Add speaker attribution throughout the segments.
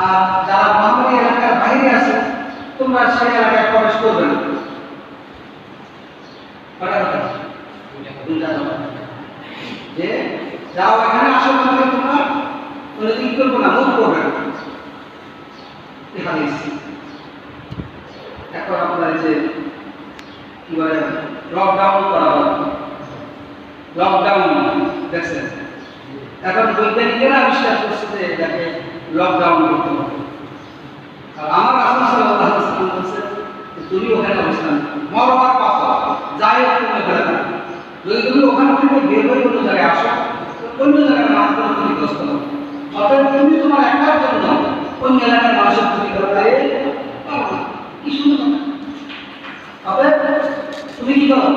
Speaker 1: আর যারা মহামারী এলাকার বাইরে আছে তোমরা সেই এলাকায় প্রবেশ করবে না। যে যাও এখানে আসো মানে তোমরা কোনো দিক করবো না, মুখ করবে না। এখন আপনার যে কি বলে লকডাউন করা হবে, লকডাউন দেখছেন এখন বৈজ্ঞানিকেরা আবিষ্কার করছে যে এটাকে লকডাউন করতে হবে। আর আমার রাসূল সাল্লাল্লাহু আলাইহি ওয়াসাল্লাম বলেছেন তুমি ওখানে অবস্থান মরবার পাশা যাই হোক তুমি ওখানে থাকো, যদি তুমি ওখান থেকে বের হয়ে অন্য জায়গায় আসো অন্য জায়গায় মানুষের ক্ষতিগ্রস্ত হবে। অর্থাৎ তুমি তোমার একার জন্য অন্য এলাকার মানুষের ক্ষতি করতে পারো না। কি সুন্দর! অর্থাৎ তুমি কি করো,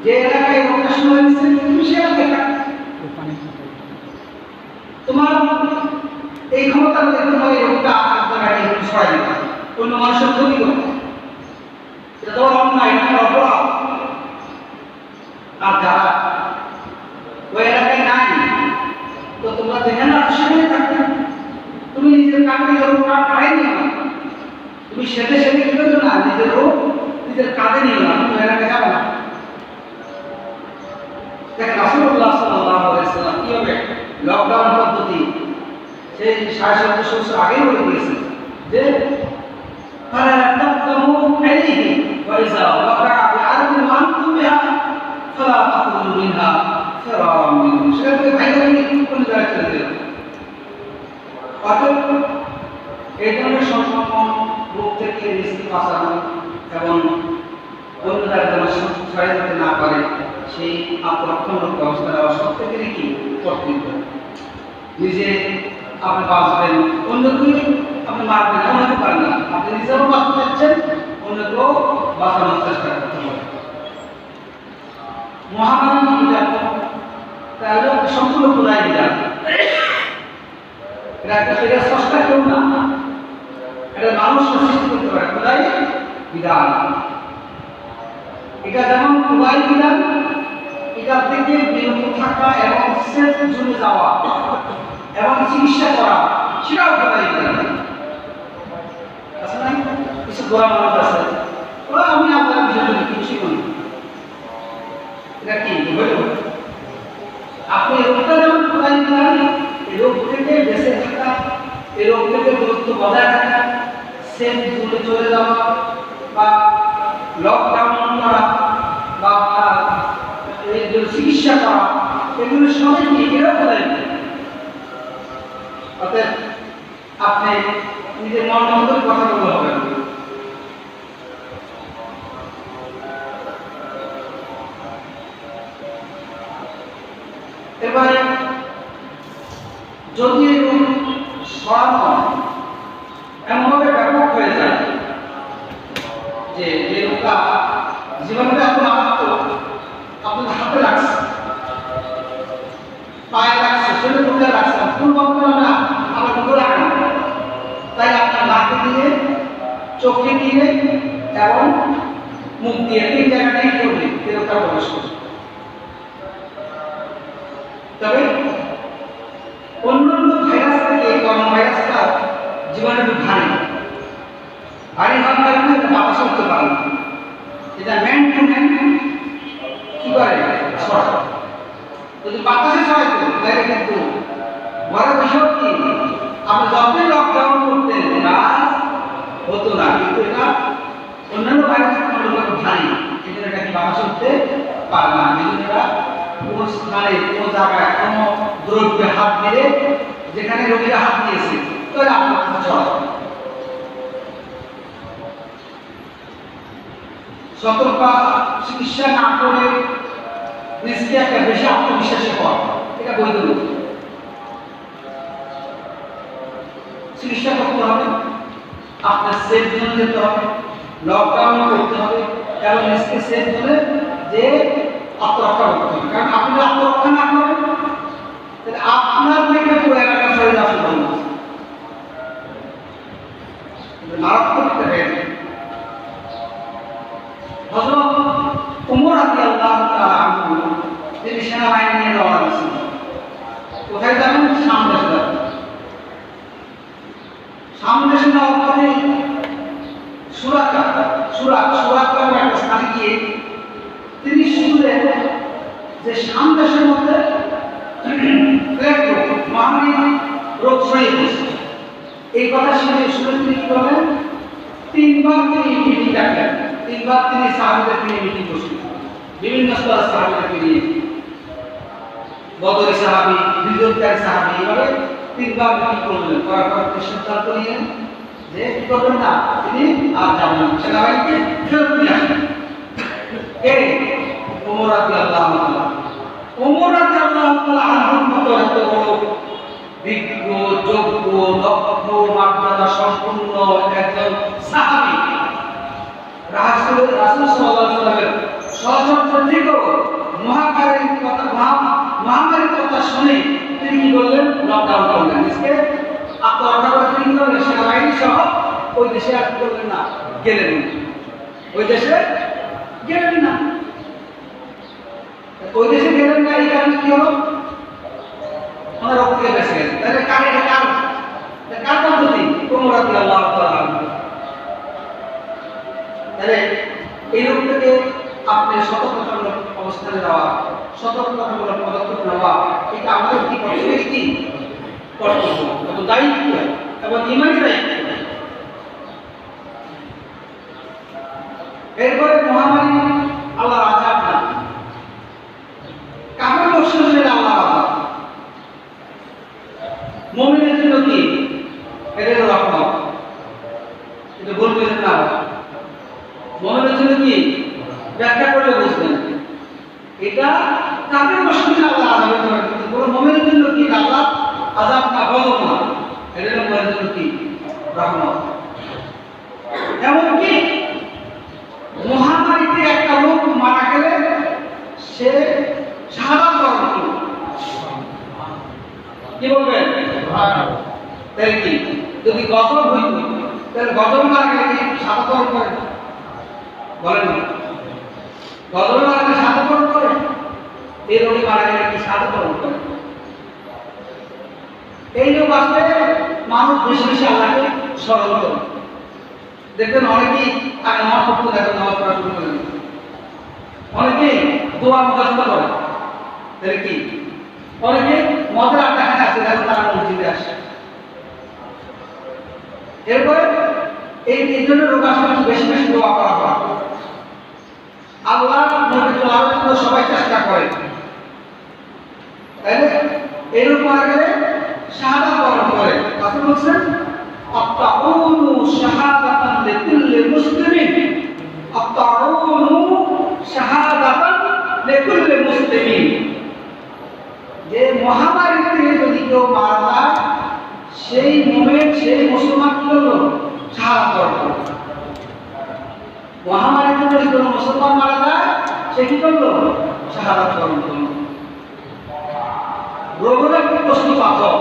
Speaker 1: যে এলাকায় রোগটা শুরু হয়েছে তুমি সে এলাকায় থাকো। তোমার এই ক্ষমতা মধ্যে তোমার এই রোগটা এক জায়গায় ছড়াই দিতে অন্য মানুষের ক্ষতি করতে, এটা তোমার অন্যায়, তোমার অপরাধ। আর যারা ওই এলাকায় নাই তো তোমরা যেখানে আছো সেখানে থাকবে। তুমি নিজের কাঁধে রোগ পাড়াই নিও না, তুমি সেটে সেটে কি করবে না, নিজের রোগ নিজের কাঁধে নিও না, তুমি এলাকায় যাবে না। দেখেন রাসূলুল্লাহ সাল্লাল্লাহু আলাইহি ওয়াসাল্লাম কিভাবে লকডাউন পদ্ধতি সেই 750 বছর আগে বলে দিয়েছেন যে ফালা তাকদামু আলাইহি ওয়া ইযা ওয়াকা'a বিআরদিন ওয়া আনতুম বিহা ফালা তাখরুজু মিনহা ফিরারাম মিনহু। সেটা থেকে বাইরে কোন জায়গায় চলে যাবে। অতএব এই ধরনের সংক্রমণ রোগ থেকে নিজেকে বাঁচানো এবং অন্য জায়গায় ছড়িয়ে যেতে না পারে সেই আত্মরক্ষামূলক ব্যবস্থা নেওয়া সব থেকে কি কর্তব্য। নিজে আপনি বাঁচবেন, অন্যকেই আপনি মারবেন এমন হতে পারেন না। আপনি নিজেও বাঁচতে চাচ্ছেন, অন্যকেও বাঁচানোর চেষ্টা করতে হবে। মহামারী বিধান তাহলে সম্পূর্ণ খোদাই বিধান, এটা স্রষ্টা কেউ না, এটা মানুষ সৃষ্টি করতে পারে। খোদাই বিধান এটা যেমন খোদাই বিধান, এটা থেকে বিরত থাকা এবং সেফ জোনে যাওয়া এবং চিকিৎসা করা সেটাও খোদাই বিধান। আছে না কিছু গোড়া মানুষ আছে ওরা আমি আপনার বিষয়টা কিছু করি, এটা কি হইল? আপনি রোগটা যেমন খোদাই বিধান, এই রোগ থেকে বেঁচে থাকা, এই রোগ থেকে দূরত্ব বজায় থাকা, সেফ জোনে চলে যাওয়া বা লকডাউন করা বা চিকিৎসা করা, এগুলো সবাই কি এরা খোদাই বিধান। অর্থাৎ আপনি নিজের মন মতো কথা বলতে হবে। এবারে যদি ছড়ানো এমনভাবে ব্যাপক হয়ে যায় যে এই রোগটা জীবনটা এখন আপনার হাতে লাগছে, পায়ে লাগছে, শরীরে মুখে লাগছে, ফুল বন্ধ না আমার মুখে লাগে না, তাই আপনার নাকে দিয়ে, চোখে দিয়ে এবং মুখ দিয়ে তিন জায়গাটাই করবে এই রোগটা প্রবেশ করবে। তবে অন্যান্য ভাইরাস থেকে করোনা ভাইরাসটা জীবনে একটু ভারী হওয়ার কারণে বাতাস করতে পারে না, এটা ম্যান টু ম্যান কি করে ছড়ায়। যদি বাতাসে ছড়াইতো তাহলে কিন্তু বড় বিষয় কি আপনি যতই লকডাউন করতেন কাজ হতো না, কিন্তু এটা অন্যান্য ভাইরাস ভারী, এই জন্য এটা কি বাতাস করতে পারে না। এই জন্য এটা কোনো স্থানে কোনো জায়গায় কোনো দ্রব্যে হাত দিলে যেখানে রোগীরা হাত দিয়েছে তাহলে আপনার কাছে ছড়াবে। সতর্ক চিকিৎসা না করে নিজকে একটা বেশি আত্মবিশ্বাসী হওয়া এটা বৈধ নয়। চিকিৎসা করতে হবে, আপনার সেফ জোনে যেতে হবে, লকডাউন করতে হবে এবং নিজকে সেফ জোনে যে আত্মরক্ষা করতে হবে। কারণ আপনি আত্মরক্ষা না করেন তাহলে আপনার থেকে পুরো এলাকা ছড়িয়ে যাওয়া শুরু হবে, মারাত্মক একটা ব্যাধি। হযরত ওমর রাদিয়াল্লাহু তাআলা আনহু তিনি সেনাবাহিনী নিয়ে রওনা দিয়েছিলেন। কোথায় যাবেন? শাম দেশে যাবেন। সামনে এসে যাওয়ার পথে সুরাকা নামে একটা স্থানে গিয়ে তিনি শুনলেন যে সামদেশের মধ্যে মহামারী রোগ ছড়িয়ে পড়ছে। এই কথা শুনে তিনি কি করলেন? তিনবার তিনি মিটিং ডাকলেন, তিনবার তিনি সাহাবীদেরকে নিয়ে মিটিং করছেন, বিভিন্ন স্তরের সাহাবীদেরকে নিয়ে, বদরি সাহাবী, বিজয়কারী সাহাবী, এভাবে তিনবার মিটিং করলেন। করার পর সিদ্ধান্ত নিলেন যে কি করবেন না, তিনি আর যাবেন না, সেনাবাহিনীকে ফেরত নিয়ে আসবেন। ওমর রাদিয়াল্লাহু তাআলা, ওমর রাদিয়াল্লাহু তাআলা আনহুর মতো এত বড় বিজ্ঞ, যোগ্য, দক্ষ, মর্যাদা সম্পন্ন একজন সাহাবী, রাসূল সাল্লাল্লাহু আলাইহি ওয়াসাল্লামের সহচর্য থেকেও মহামারীর কথা শুনে তিনি কি করলেন? লকডাউন করলেন। আজকে আত্মরক্ষা করে তিনি কি করলেন? সেনাবাহিনী সহ ওই দেশে আর করলেন না, গেলেন, ওই দেশে গেলেন না, ওই দেশে গেলেন না। এই কারণে কি হলো? ওনার রোগ থেকে বেঁচে গেলেন। তাহলে কার পদ্ধতি? ওমর রাদিয়াল্লাহু তাআলা আনহু। তাহলে এই রোগ থেকে আপনি সতর্কতামূলক অবস্থানে যাওয়া, সতর্কতামূলক পদক্ষেপ নেওয়া, এটা আমাদের কি কর্তব্য এবং দায়িত্ব এবং ইমানি দায়িত্ব। এরপরে মহামারী আল্লাহর আযাব না, কাফের মুশরিকদের আল্লাহর আযাব, মুমিনের জন্য কি? এটা হলো রহমত। এটা বলবেন না, মুমিনের জন্য কি? ব্যাখ্যা করলে বুঝবেন এটা কাফের মুশরিকদের আল্লাহর আযাবের জন্য, কিন্তু কোন মুমিনের জন্য কি আল্লাহ আযাব না, গজব না, এটা হলো মুমিনের জন্য কি? রহমত। এমনকি মহামারীতে একটা লোক মারা গেলে সে শাহাদাত বরণ করবে, কি বলবেন? তাই কি যদি গজব হইত তাহলে গজব মারা গেলে কি শাহাদাত বরণ করে? বলেন গজব মারা গেলে শাহাদাত বরণ করে? এই রোগী মারা গেলে কি শাহাদাত বরণ করে? এই লোক আসলে মানুষ বেশি বেশি আল্লাহকে স্মরণ করে। দেখবেন অনেকেই আগে নামাজ পড়তে দেখেন, নামাজ পড়া শুরু করেন, অনেকেই দোয়া মুখস্থ করে, তাহলে কি? অনেকে মদের আড্ডা খানে আসে, দেখেন তারা মসজিদে আসে। এরপরে এই জন্য রোগ আসলে বেশি বেশি দোয়া করা হয়। আল্লাহ নবী চলার জন্য সবাই চেষ্টা করে, তাইলে এরকম মারা গেলে শাহাদাত বরণ করে। রাসূল বলেছেন আত্তাউনু শাহাদাতান লিকুল্লি মুসলিমিন, আত্তাউনু শাহাদাতান লিকুল্লি মুসলিমিন। যে মহামারীতে যদি কেউ মারা যায়, সেই মুমিন, সেই মুসলমান কি হলো? শাহাদাত বরণ করলো। মহামারীতে যদি কোনো মুসলমান মারা যায়, সে কি করলো? শাহাদাত বরণ করলো। রোগের প্রশ্ন পাথর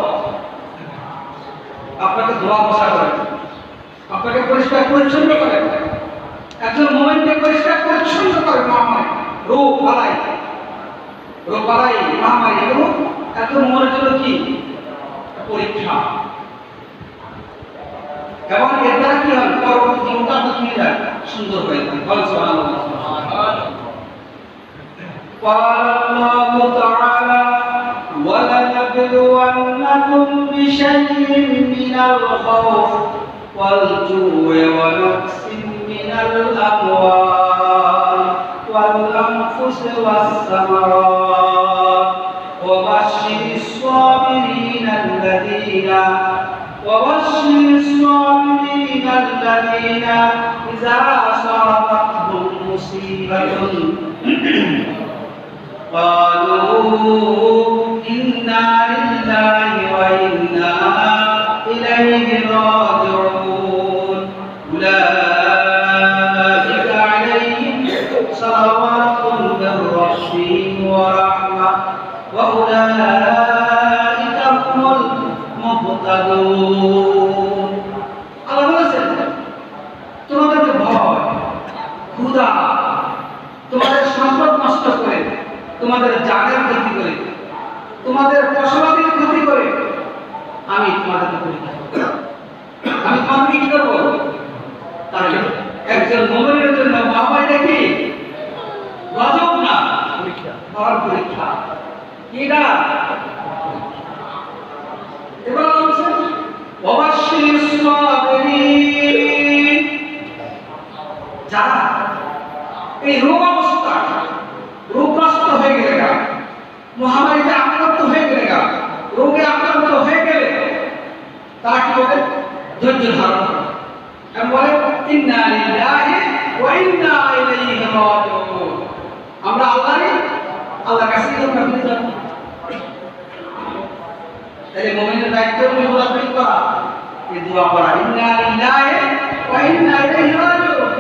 Speaker 1: আপনাকে ধোয়া মোছা করে, আপনাকে পরিষ্কার পরিচ্ছন্ন করে, একজন মুমিনকে পরিষ্কার পরিচ্ছন্ন করে। মহামারী, রোগ বালাই, মহামারী এগুলো একজন মুমিনের জন্য কি? পরীক্ষা। এবং এর দ্বারা কি হয়? পরবর্তী জীবনটা আপনার কি যায়? সুন্দর হয়ে যায়। বলেন সুবহানাল্লাহ। قال الله تعالى ولنبلونكم بشيء من الخوف والجوع ونقص من الأموال والأنفس والثمرات وبشر الصابرين الذين إذا أصابتهم مصيبة قالوا إنا لله وإنا إليه راجعون أولئك عليهم صلوات من ربهم ورحمة وأولئك هم المهتدون। আল্লাহ বলেছেন তোমাদেরকে ভয়, ক্ষুধা, তোমাদের সম্পদ নষ্ট করে, তোমাদের জানের ক্ষতি করে, তোমাদের ফসলাদির ক্ষতি করে আমি তোমাদেরকে পরীক্ষা করব। আমি আমাদের কি করবো? তাহলে একজন মুমিনের জন্য মহামারীটা কি গজব না, বড় পরীক্ষা। কি না? এবার বলছেন ওয়াবাশশির সাবিরিন, যারা এই রোগ অবস্থা রোগগ্রস্ত হয়ে গেলে, মহামারীতে আক্রান্ত হয়ে গেলে, রোগে আক্রান্ত হয়ে গেলে তারা কি বলে? ধৈর্য ধারণ করে। এবং বলে ইন্না লিল্লাহি ওয়া ইন্না ইলাইহি রাজিউন, আমরা আল্লাহর কাছে আমরা ফিরে যাব। তাহলে মুমিনের দায়িত্ব হলো মুনাফিক করা, এই দোয়া করা ইন্না লিল্লাহি ওয়া ইন্না ইলাইহি রাজিউন।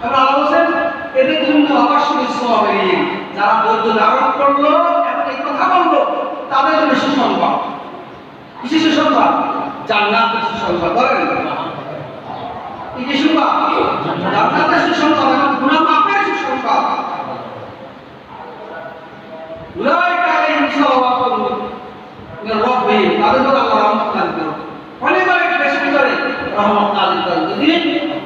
Speaker 1: আমরা আল্লাহ বলেন এদের জন্য অবশ্যই সাবিরিন, যারা ধৈর্য ধারণ করলো এবং এই কথা বললো তাদের জন্য সুসংবাদ। কি সুসংবাদ? জান্নাতের সুসংবাদ। বলেন কি সুসংবাদ? জান্নাতের সুসংবাদ এবং গুনাহ মাফের সুসংবাদ। উলাইকা আলাইহিম সালাওয়াতুন মির রাব্বিহিম, তাদের উপর আল্লাহ রহমত নাযিল করেন। অনেক অনেক বেশি করে রহমত নাযিল করেন। যদি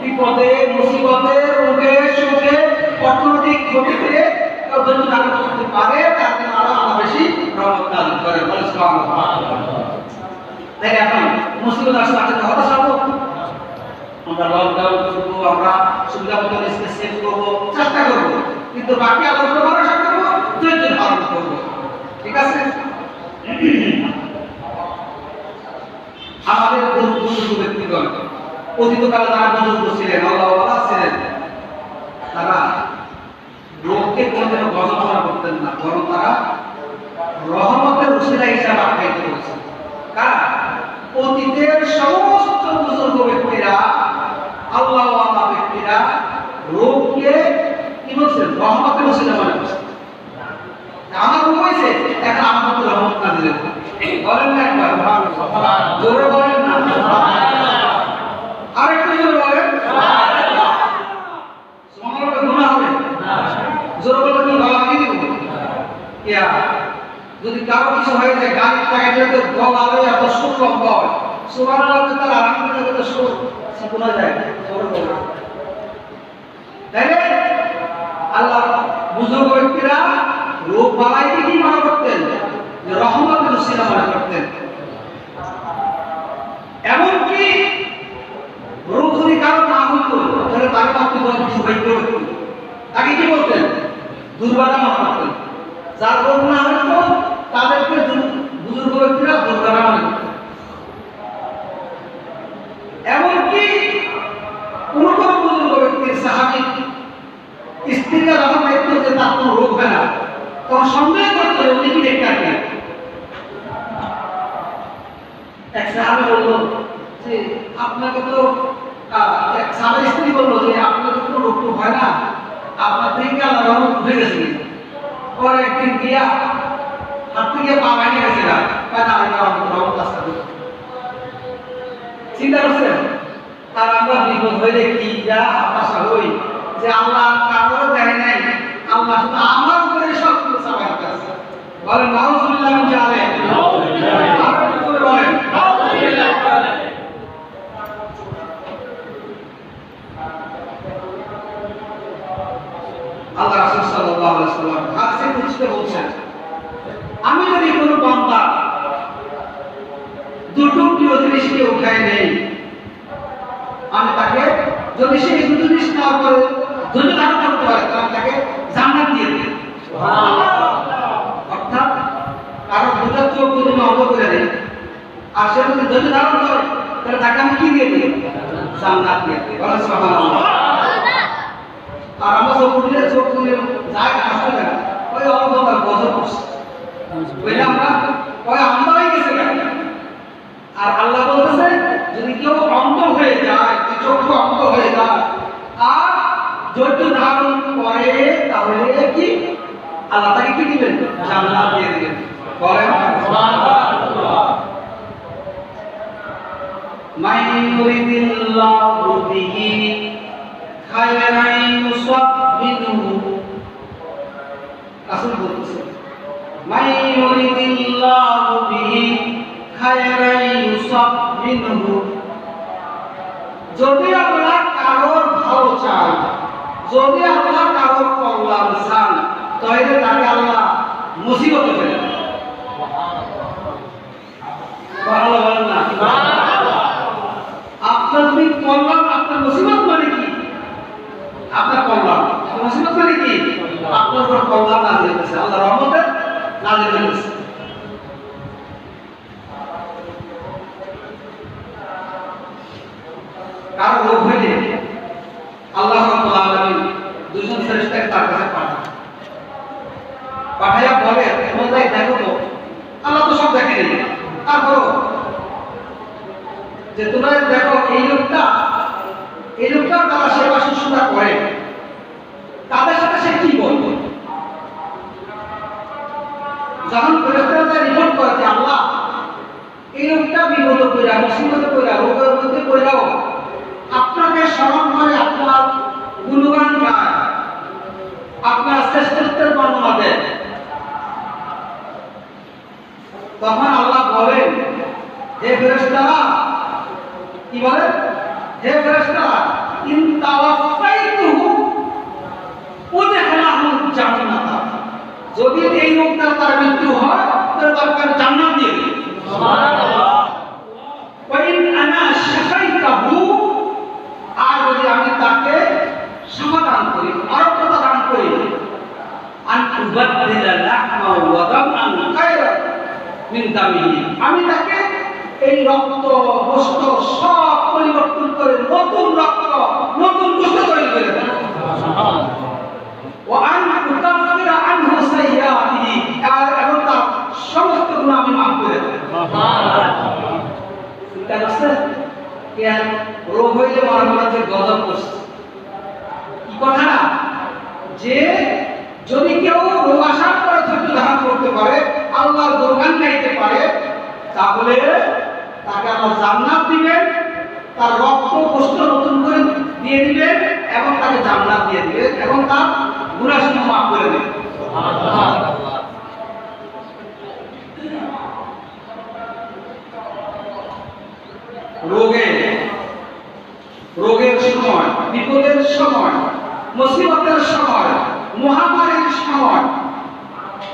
Speaker 1: বিপদে মুসিবতে রোগে শোকে অর্থনৈতিক ক্ষতিতে কেউ ধৈর্য ধারণ করতে পারে, তার জন্য আল্লাহ বেশি রহমত নাযিল করেন। বলেন সুবহানাল্লাহ। তাই এখন মুসিবত আসলে আছে হতাশ হবো, আমরা লকডাউন করবো, আমরা সুবিধা মতো নিজেকে সেভ করবো, চেষ্টা করবো, কিন্তু বাকি আল্লাহর উপর ভরসা করবো, ধৈর্য ধারণ করবো। ঠিক আছে? আমাদের বুজুর্গ ব্যক্তিগণ অতীতকালে যারা বুজুর্গ ছিলেন, আল্লাহওয়ালা ছিলেন, তারা লোককে কোনোদিনও গজব করা করতেন না, বরং তারা রহমতের উসিলা হিসাবে আখ্যায়িত করেছেন। কারণ অতীতের সমস্ত বুজুর্গ ব্যক্তিরা, আল্লাহওয়ালা ব্যক্তিরা রোগকে কি বলছেন? রহমতের উসিলা মনে করছেন। আমার রোগ হয়েছে, এখন আমার মতো রহমত না দিলেন। বলেন না একবার জোরে বলেন না, আর একটু জোরে বলেন। সুবহানাল্লাহ, গুনাহ হবে জোরে বলে কি গলা লাগিয়ে দিব? ইয়া যদি কারো কিছু হয়ে যায়, গাড়ি টাকা দিয়ে গলাবে এত সুর লম্বা হয়, সুবহানাল্লাহ তার আলহামদুলিল্লাহ কত সুর শোনা যায়। জোরে বলেন। তাইলে আল্লাহ বুজুর্গ ব্যক্তিরা রোগ বালাইকে কি মনে করতেন? যে রহমতের উসিলা মনে করতেন। এমনকি রোগ যদি কারো না হতো তাহলে তাকে আপনি কিছু বৈধ তাকে কি বলতেন? দুর্বাদা মনে করতেন। যার রোগ না হতো তাদেরকে বুজুর্গ ব্যক্তিরা দুর্বাদা মনে করতেন। এমনকি কোনো কোনো বুজুর্গ ব্যক্তির সাহাবী স্ত্রীরা যখন দেখতো যে তার কোনো রোগ হয় না, তখন সন্দেহ করতো যে উনি কি দেখতে আসবেন। এক সাহাবী বলল যে আপনাকে তো, এক সাহাবীর স্ত্রী বলল যে আপনাকে কোনো রোগ তো হয় না, আপনার থেকে আল্লাহ রহমত হয়ে গেছে। পরে একদিন গিয়া হাত থেকে পা ভেঙে গেছে না, কেন আল্লাহ রহমত আসতে চিন্তা করছেন। আর আমরা বিপদ হইলে কি যা হতাশা হই যে আল্লাহ কারো দেয় নাই, আল্লাহ শুধু আমার উপরে সব কিছু চাপাই দিতেছে। বলেন নাউজুবিল্লাহ মিন যালিক। আর একটু করে বলেন নাউজুবিল্লাহ। আল্লাহ রাসূল সাল্লাল্লাহু আলাইহি ওয়াসাল্লাম হাদিসে কুদসিতে বলছেন, আমি যদি কোনো বান্দা দুটো প্রিয় জিনিসকে উঠায় নেই, আমি তাকে যদি সেই দুটো জিনিস নেওয়ার পরে ধৈর্য ধারণ করতে পারে, তাহলে তাকে জান্নাত দিয়ে দেয়। অর্থাৎ কারো দুটো চোখ যদি অন্ধ করে দেয় আর সে যদি ধৈর্য ধারণ করে, তাহলে তাকে আমি কি দিয়ে দিই? জান্নাত দিয়ে দিই। বলেন সুবহানাল্লাহ। আর আমরা চোখ খুলে যায় আসতে না, ওই অন্ধকার গজব করছে, বুঝলে আমরা ওই অন্ধ হয়ে গেছে। আর আল্লাহ বলতেছে যদি কেউ অন্ধ হয়ে যায়, চক্ষু অন্ধ হয়ে যায় আর ধৈর্য ধারণ করে, তাহলে কি আল্লাহ তাকে কি দিবেন? জান্নাত দিয়ে দিবেন। বলেন সুবহানাল্লাহ। মান ইউরিদিল্লাহু বিহি খায়রান ইউসাব্বিহু, রাসূল বলতেছে মান ইউরিদিল্লাহু বিহি খায়রান ইউসাব্বিহু, যদি আল্লাহ কারো কল্যাণ চান তাহলে তাকে আল্লাহ মুসিবতে ফেলে দেন। সুবহানাল্লাহ বলেন না? আপনার তুমি কল্যাণ, আপনার মুসিবত মানে কি? আপনার কল্যাণ, মুসিবত মানে কি? আপনার উপর কল্যাণ নাযিল হয়েছে, আল্লাহর রহমতে নাযিল হয়েছে। কারো রোগ হইলে আল্লাহ রাব্বুল আলামিন দুজন ফেরেশতাকে তার কাছে পাঠাইয়া বলে, তোমরা দেখো তো, আল্লাহ তো সব দেখে নেই, তারপরও যে তোমরা দেখো এই লোকটা তারা সেবা শুশ্রূষা করে, তাদের সাথে সে কি বলবে? যখন ফেরেশতারা রিপোর্ট করে যে আল্লাহ এই লোকটা বিপদ কইরা, মুসিবতে কইরা, রোগের মধ্যে কইরাও আপনাকে স্মরণ করে, আপনার গুণগান গায়, আপনার শ্রেষ্ঠত্বের বর্ণনা দেয়, তখন আল্লাহ বলেন, হে ফেরেশতারা, কি বলেন? হে ফেরেশতারা, ইন তাওয়াফাইতুহু উদখিলাহু জান্নাত, যদি এই লোকটার তার মৃত্যু হয় তাহলে তাকে জান্নাত দিয়ে দিন। সুবহানাল্লাহ। ওয়া ইন আনা শাফাইতাহু, আর যদি আমি তাকে শাফা দান করি, আরোগ্যতা দান করি, আন উবাদদিলা লাহমা ওয়া দামান খায়রা মিন দামিহি, আমি তাকে এই রক্ত গোশত সব পরিবর্তন করে নতুন রক্ত, নতুন গোশত তৈরি করে দেব। সুবহানাল্লাহ। ওয়া আন উকাফিরা আনহু সাইয়্যাতিহি, আর এবং তার সমস্ত গুনাহ আমি মাফ করে দেব। সুবহানাল্লাহ। চিন্তা করছেন? কেন রোগ হইলে মারা যে গজব করছে, কি কথা না? যে যদি কেউ রোগ আসার পরে ধৈর্য ধারণ করতে পারে, আল্লাহর গুণগান গাইতে পারে, তাহলে তাকে আল্লাহ জান্নাত দিবেন, তার রক্ত গোশত নতুন করে দিয়ে দিবেন এবং তাকে জান্নাত দিয়ে দিবেন এবং তার গুনাহ সমূহ মাফ করে দিবেন। সুবহানাল্লাহ। রোগের সময়, বিপদের সময়, মুসিবতের সময়, মহামারীর সময়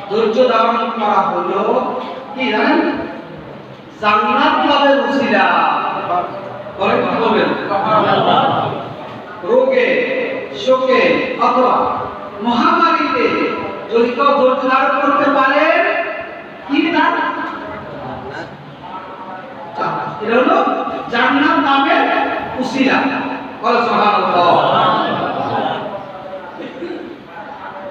Speaker 1: ধৈর্য ধারণ করা হলো কি জানেন? জান্নাত লাভের উসিলা। বলেন কি বলবেন? সুবহানাল্লাহ। রোগে, শোকে অথবা মহামারীতে যদি কেউ ধৈর্য ধারণ করতে পারে, কি না? এটা হলো জান্নাত নামের উসিলা। বলে সুবহানাল্লাহ।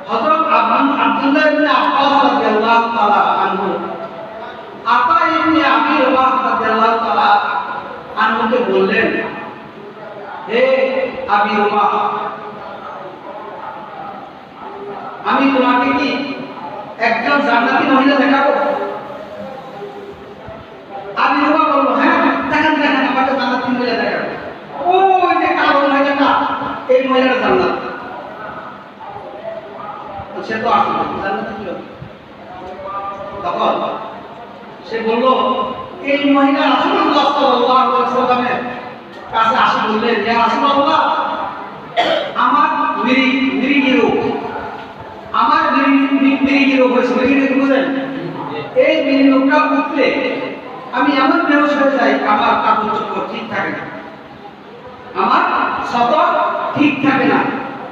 Speaker 1: হযরত আব্দুল্লাহ ইবনে আব্বাস রাদিয়াল্লাহু তাআলা আনহু, আতা ইবনে আবি রবাহ রাদিয়াল্লাহু তাআলা আনহুকে বললেন, হে আবি রবাহ, আমি তোমাকে কি একজন জান্নাতি মহিলা দেখাবো? আবি রবাহ বলল, হ্যাঁ দেখেন দেখেন, আমাকে জান্নাতি মহিলা দেখাবো। ওই যে কালো মহিলাটা, এই মহিলাটা জান্নাত। সে তো আসলে জান্নাতে কি হবে? তখন সে বলল, এই মহিলা রাসূলুল্লাহ সাল্লাল্লাহু আলাইহি ওয়াসাল্লামের কাছে আসি বললেন, ইয়া রাসূলুল্লাহ, আমার মিরিগি রোগ, আমার মিরিগি রোগ হয়েছে। মিরিগি রোগ বুঝেন? এই মিরিগি রোগটা উঠলে আমি এমন বেহুশ হয়ে যাই, আমার কাপড় চোপড় ঠিক থাকে না, আমার সতর ঠিক থাকে না।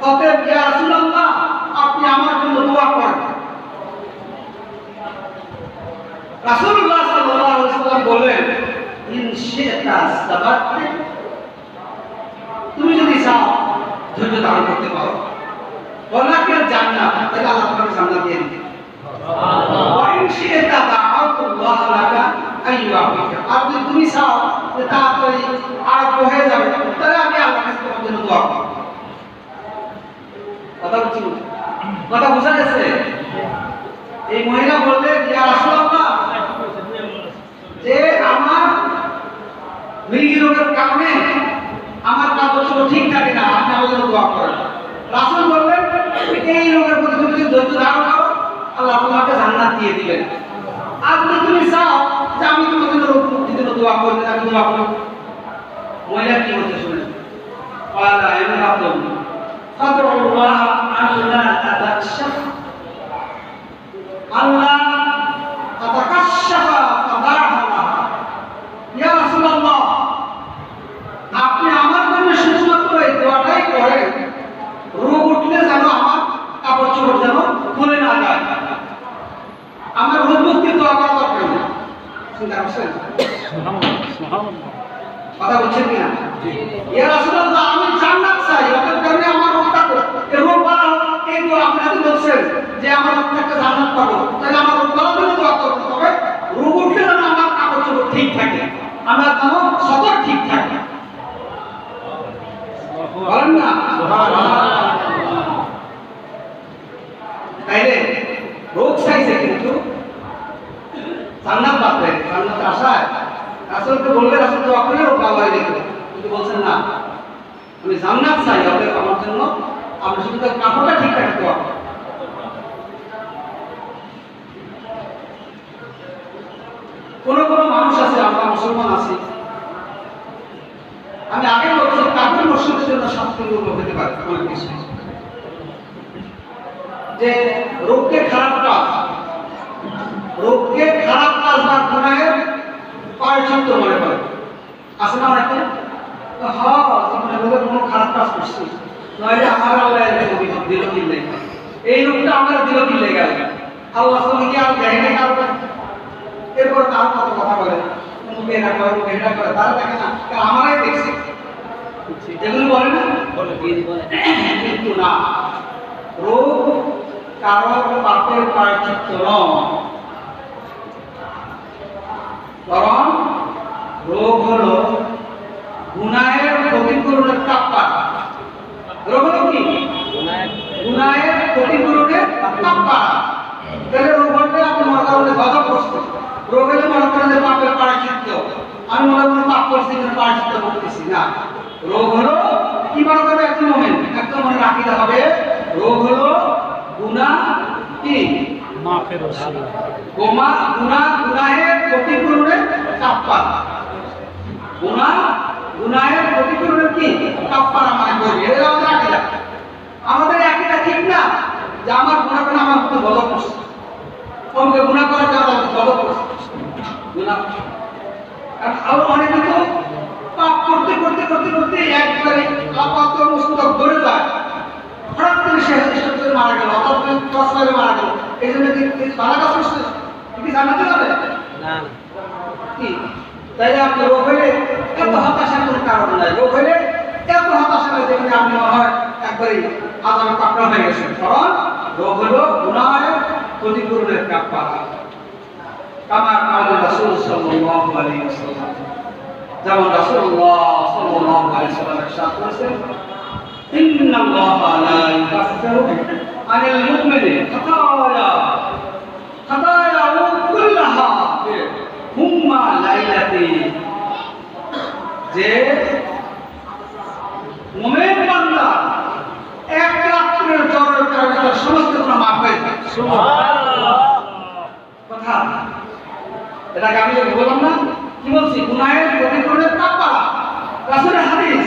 Speaker 1: অতএব ইয়া রাসূলুল্লাহ, আপনি আমার জন্য দোয়া করেন। রাসূলুল্লাহ সাল্লাল্লাহু আলাইহি ওয়াসাল্লাম বললেন, ইন শি'তা সাবারতে, তুমি যদি চাও ধৈর্য ধারণ করতে পারো, ওয়ালাকে জান্নাত, তাহলে আল্লাহ তোমাকে জান্নাত দিয়ে দিবেন। সুবহানাল্লাহ। ওয়া ইন শি'তা দাআতুল্লাহ লাকা আইয়ুআফিকা, আর যদি তুমি চাও যে তাড়াতাড়ি আরোগ্য হয়ে যাবে, তাহলে আমি আল্লাহর কাছে তোমার জন্য দোয়া করব। কথা বুঝছেন? কথা বোঝা গেছে? এই মহিলা বললেন, ইয়া রাসূলুল্লাহ, যে আমার মৃগী রোগের কারণে আমার কাপড় চোপড় ঠিক থাকে না, আপনি আমার জন্য দোয়া করেন। রাসূল বললেন, এই রোগের প্রতি তুমি যদি ধৈর্য ধারণ করো, আল্লাহ তোমাকে জান্নাত দিয়ে দিবেন। আর যদি তুমি চাও যে আমি তোমার জন্য রোগ মুক্তির জন্য দোয়া করি, আমি দোয়া করব। মহিলা কি বলতে শুনেন? قال امرأة ফাদউল্লাহ আল্লাহ তাতাকাশাফ আল্লাহ তাতাকাশাফা ফাদাহা ইয়া রাসূলুল্লাহ আপনি আমার জন্য শুধুমাত্র এই দোয়াটাই করেন রোগ উঠলে যেন আমার কাপড় চোপড় যেন খুলে না যায় আমার রোগ মুক্তি দোয়া করা দরকার নেই চিন্তা করছেন কথা বলছেন কিনা ইয়া রাসূলুল্লাহ আমি জান্নাত চাই ওদের কারণে আমার রোগটা এই রোগ ভালো এই দোয়া আপনি যদি বলছেন যে আমার রোগটাকে জান্নাত পাবো তাহলে আমার রোগ ভালো জন্য দোয়া করতে হবে রোগ উঠলে যেন আমার কাপড় চোপড় ঠিক থাকে আমার যেন সতর্ক ঠিক থাকে বলেন না তাইলে রোগ চাইছে কিন্তু জান্নাত পাবে জান্নাত আশায় রাসূলকে বললে রাসূল তো আপনার রোগ ভালো হয়ে যেত কিন্তু বলছেন না আমি জান্নাত চাই অতএব আমার জন্য আপনি শুধু তার কাপড়টা ঠিক রাখতে হবে কোন মানুষ আছে আমরা মুসলমান আছি আমি আগে বলছি কাপড় মসজিদের জন্য শাস্তির উপর হতে পারে অনেক কিছু যে রোগকে খারাপ কাজ বা গুনাহের পারিচিত্য মনে করে আছে না অনেকে জীবনে বোধহয় কোনো খারাপ কাজ করছি নইলে আমার আল্লাহ দিল কিনলে এই রোগটা আমার দিল কিনলে গেল আল্লাহ সঙ্গে কি আর দেখে না কারো এরপর তার কত কথা বলে মুখে এটা করে তারা দেখে না আমারাই দেখছি এগুলো বলে না কিন্তু না রোগ কারো পাপের পারিচিত্য নয় বরং রোগ হলো গুনাহের ক্ষতিপূরণের কাফারা রোগ হলো কি গুনাহের ক্ষতিপূরণের কাফারা তাহলে রোগ হলে আপনি মনে করেন গজব করছেন রোগ হলে মনে করেন যে পাপের পারিচিত্য আমি মনে করেন পাপ করছি কিন্তু পারিচিত্য করতেছি না রোগ হলো কি মনে করবে একদম মনে রাখিতে হবে রোগ হলো গুনাহ কি মাফের ওসিলা গুনাহের ক্ষতিপূরণের কাফারা গুনাহের ক্ষতিপূরণের কি কাফারা মানে করবে এটা আমাদের আকীদা আমাদের আকীদা ঠিক না যে আমার গুনাহ করে আমার প্রতি গজব করছে আমাকে গুনাহ করে যারা গজব করছে গুনাহ আর অনেকে তো পাপ করতে একবারে আপাত মুস্তক ধরে যায় হঠাৎ করে সে হিসাবে মারা গেল হঠাৎ করে কসবারে মারা গেল এই জন্য কি ভালো কাজ করছে কি জানাতে যাবে না কি তাইলে আপনি রোগ হলে এত হতাশার কোনো কারণ নাই রোগ হলে এত হতাশা নাই যেখানে আপনি হয় একবারে আজাবে পাকড়া হয়ে গেছেন কারণ রোগ হলো গুনাহের ক্ষতিপূরণের কাফারা কামা কাল রাসূল সাল্লাল্লাহু আলাইহি ওয়াসাল্লাম যেমন রাসূলুল্লাহ সাল্লাল্লাহু আলাইহি ওয়াসাল্লাম ইরশাদ করেছেন ইন্নাল্লাহা লা ইউকাফিরু আনিল মুমিনি খাতায়াহু কুল্লাহা হুম্মা লাইলাতি যে মুমিন বান্দা এক রাতের জ্বরের কারণে তার সমস্ত গুনাহ মাফ হয়ে যায় সুবহানাল্লাহ কথা এটা আমি বললাম না কি বলছি গুনাহের ক্ষতিপূরণের কাফারা রাসূলের হাদিস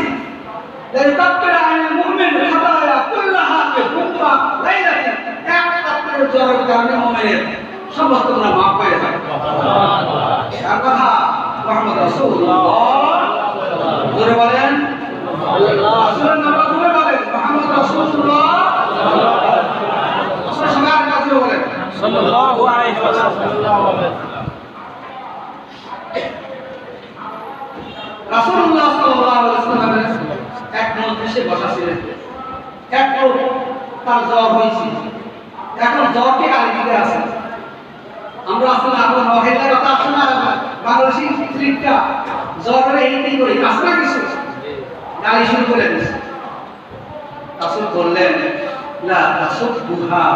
Speaker 1: লা ইউকাফিরু আনিল মুমিন খাতায়া কুল্লাহা হুম্মা লাইলাতি এক রাতের জ্বরের কারণে মুমিনের সমস্ত গুনাহ মাফ হয়ে যায় সুবহানাল্লাহ আর কথা মুহাম্মদ রাসূলুল্লাহ জোরে বলেন আল্লাহ রাসূলের নাম জোরে বলেন মুহাম্মদ রাসূলুল্লাহ সবাই আর কাছে বলেন সাল্লাল্লাহু আলাইহি ওয়াসাল্লাম রাসূলুল্লাহ সাল্লাল্লাহু আলাইহি ওয়াসাল্লামের এক মজলিসে বসা ছিলেন এক লোক তার জ্বর হয়েছে এখন জ্বরকে গালি দিতে আছে আমরা আসলে আমরা মহিলার কথা আছে না বাংলাদেশি স্ত্রীটা জ্বরে এই করি আসে না কিছু গালি শুরু করে দিয়েছে রাসূল বললেন লা তাসুবহা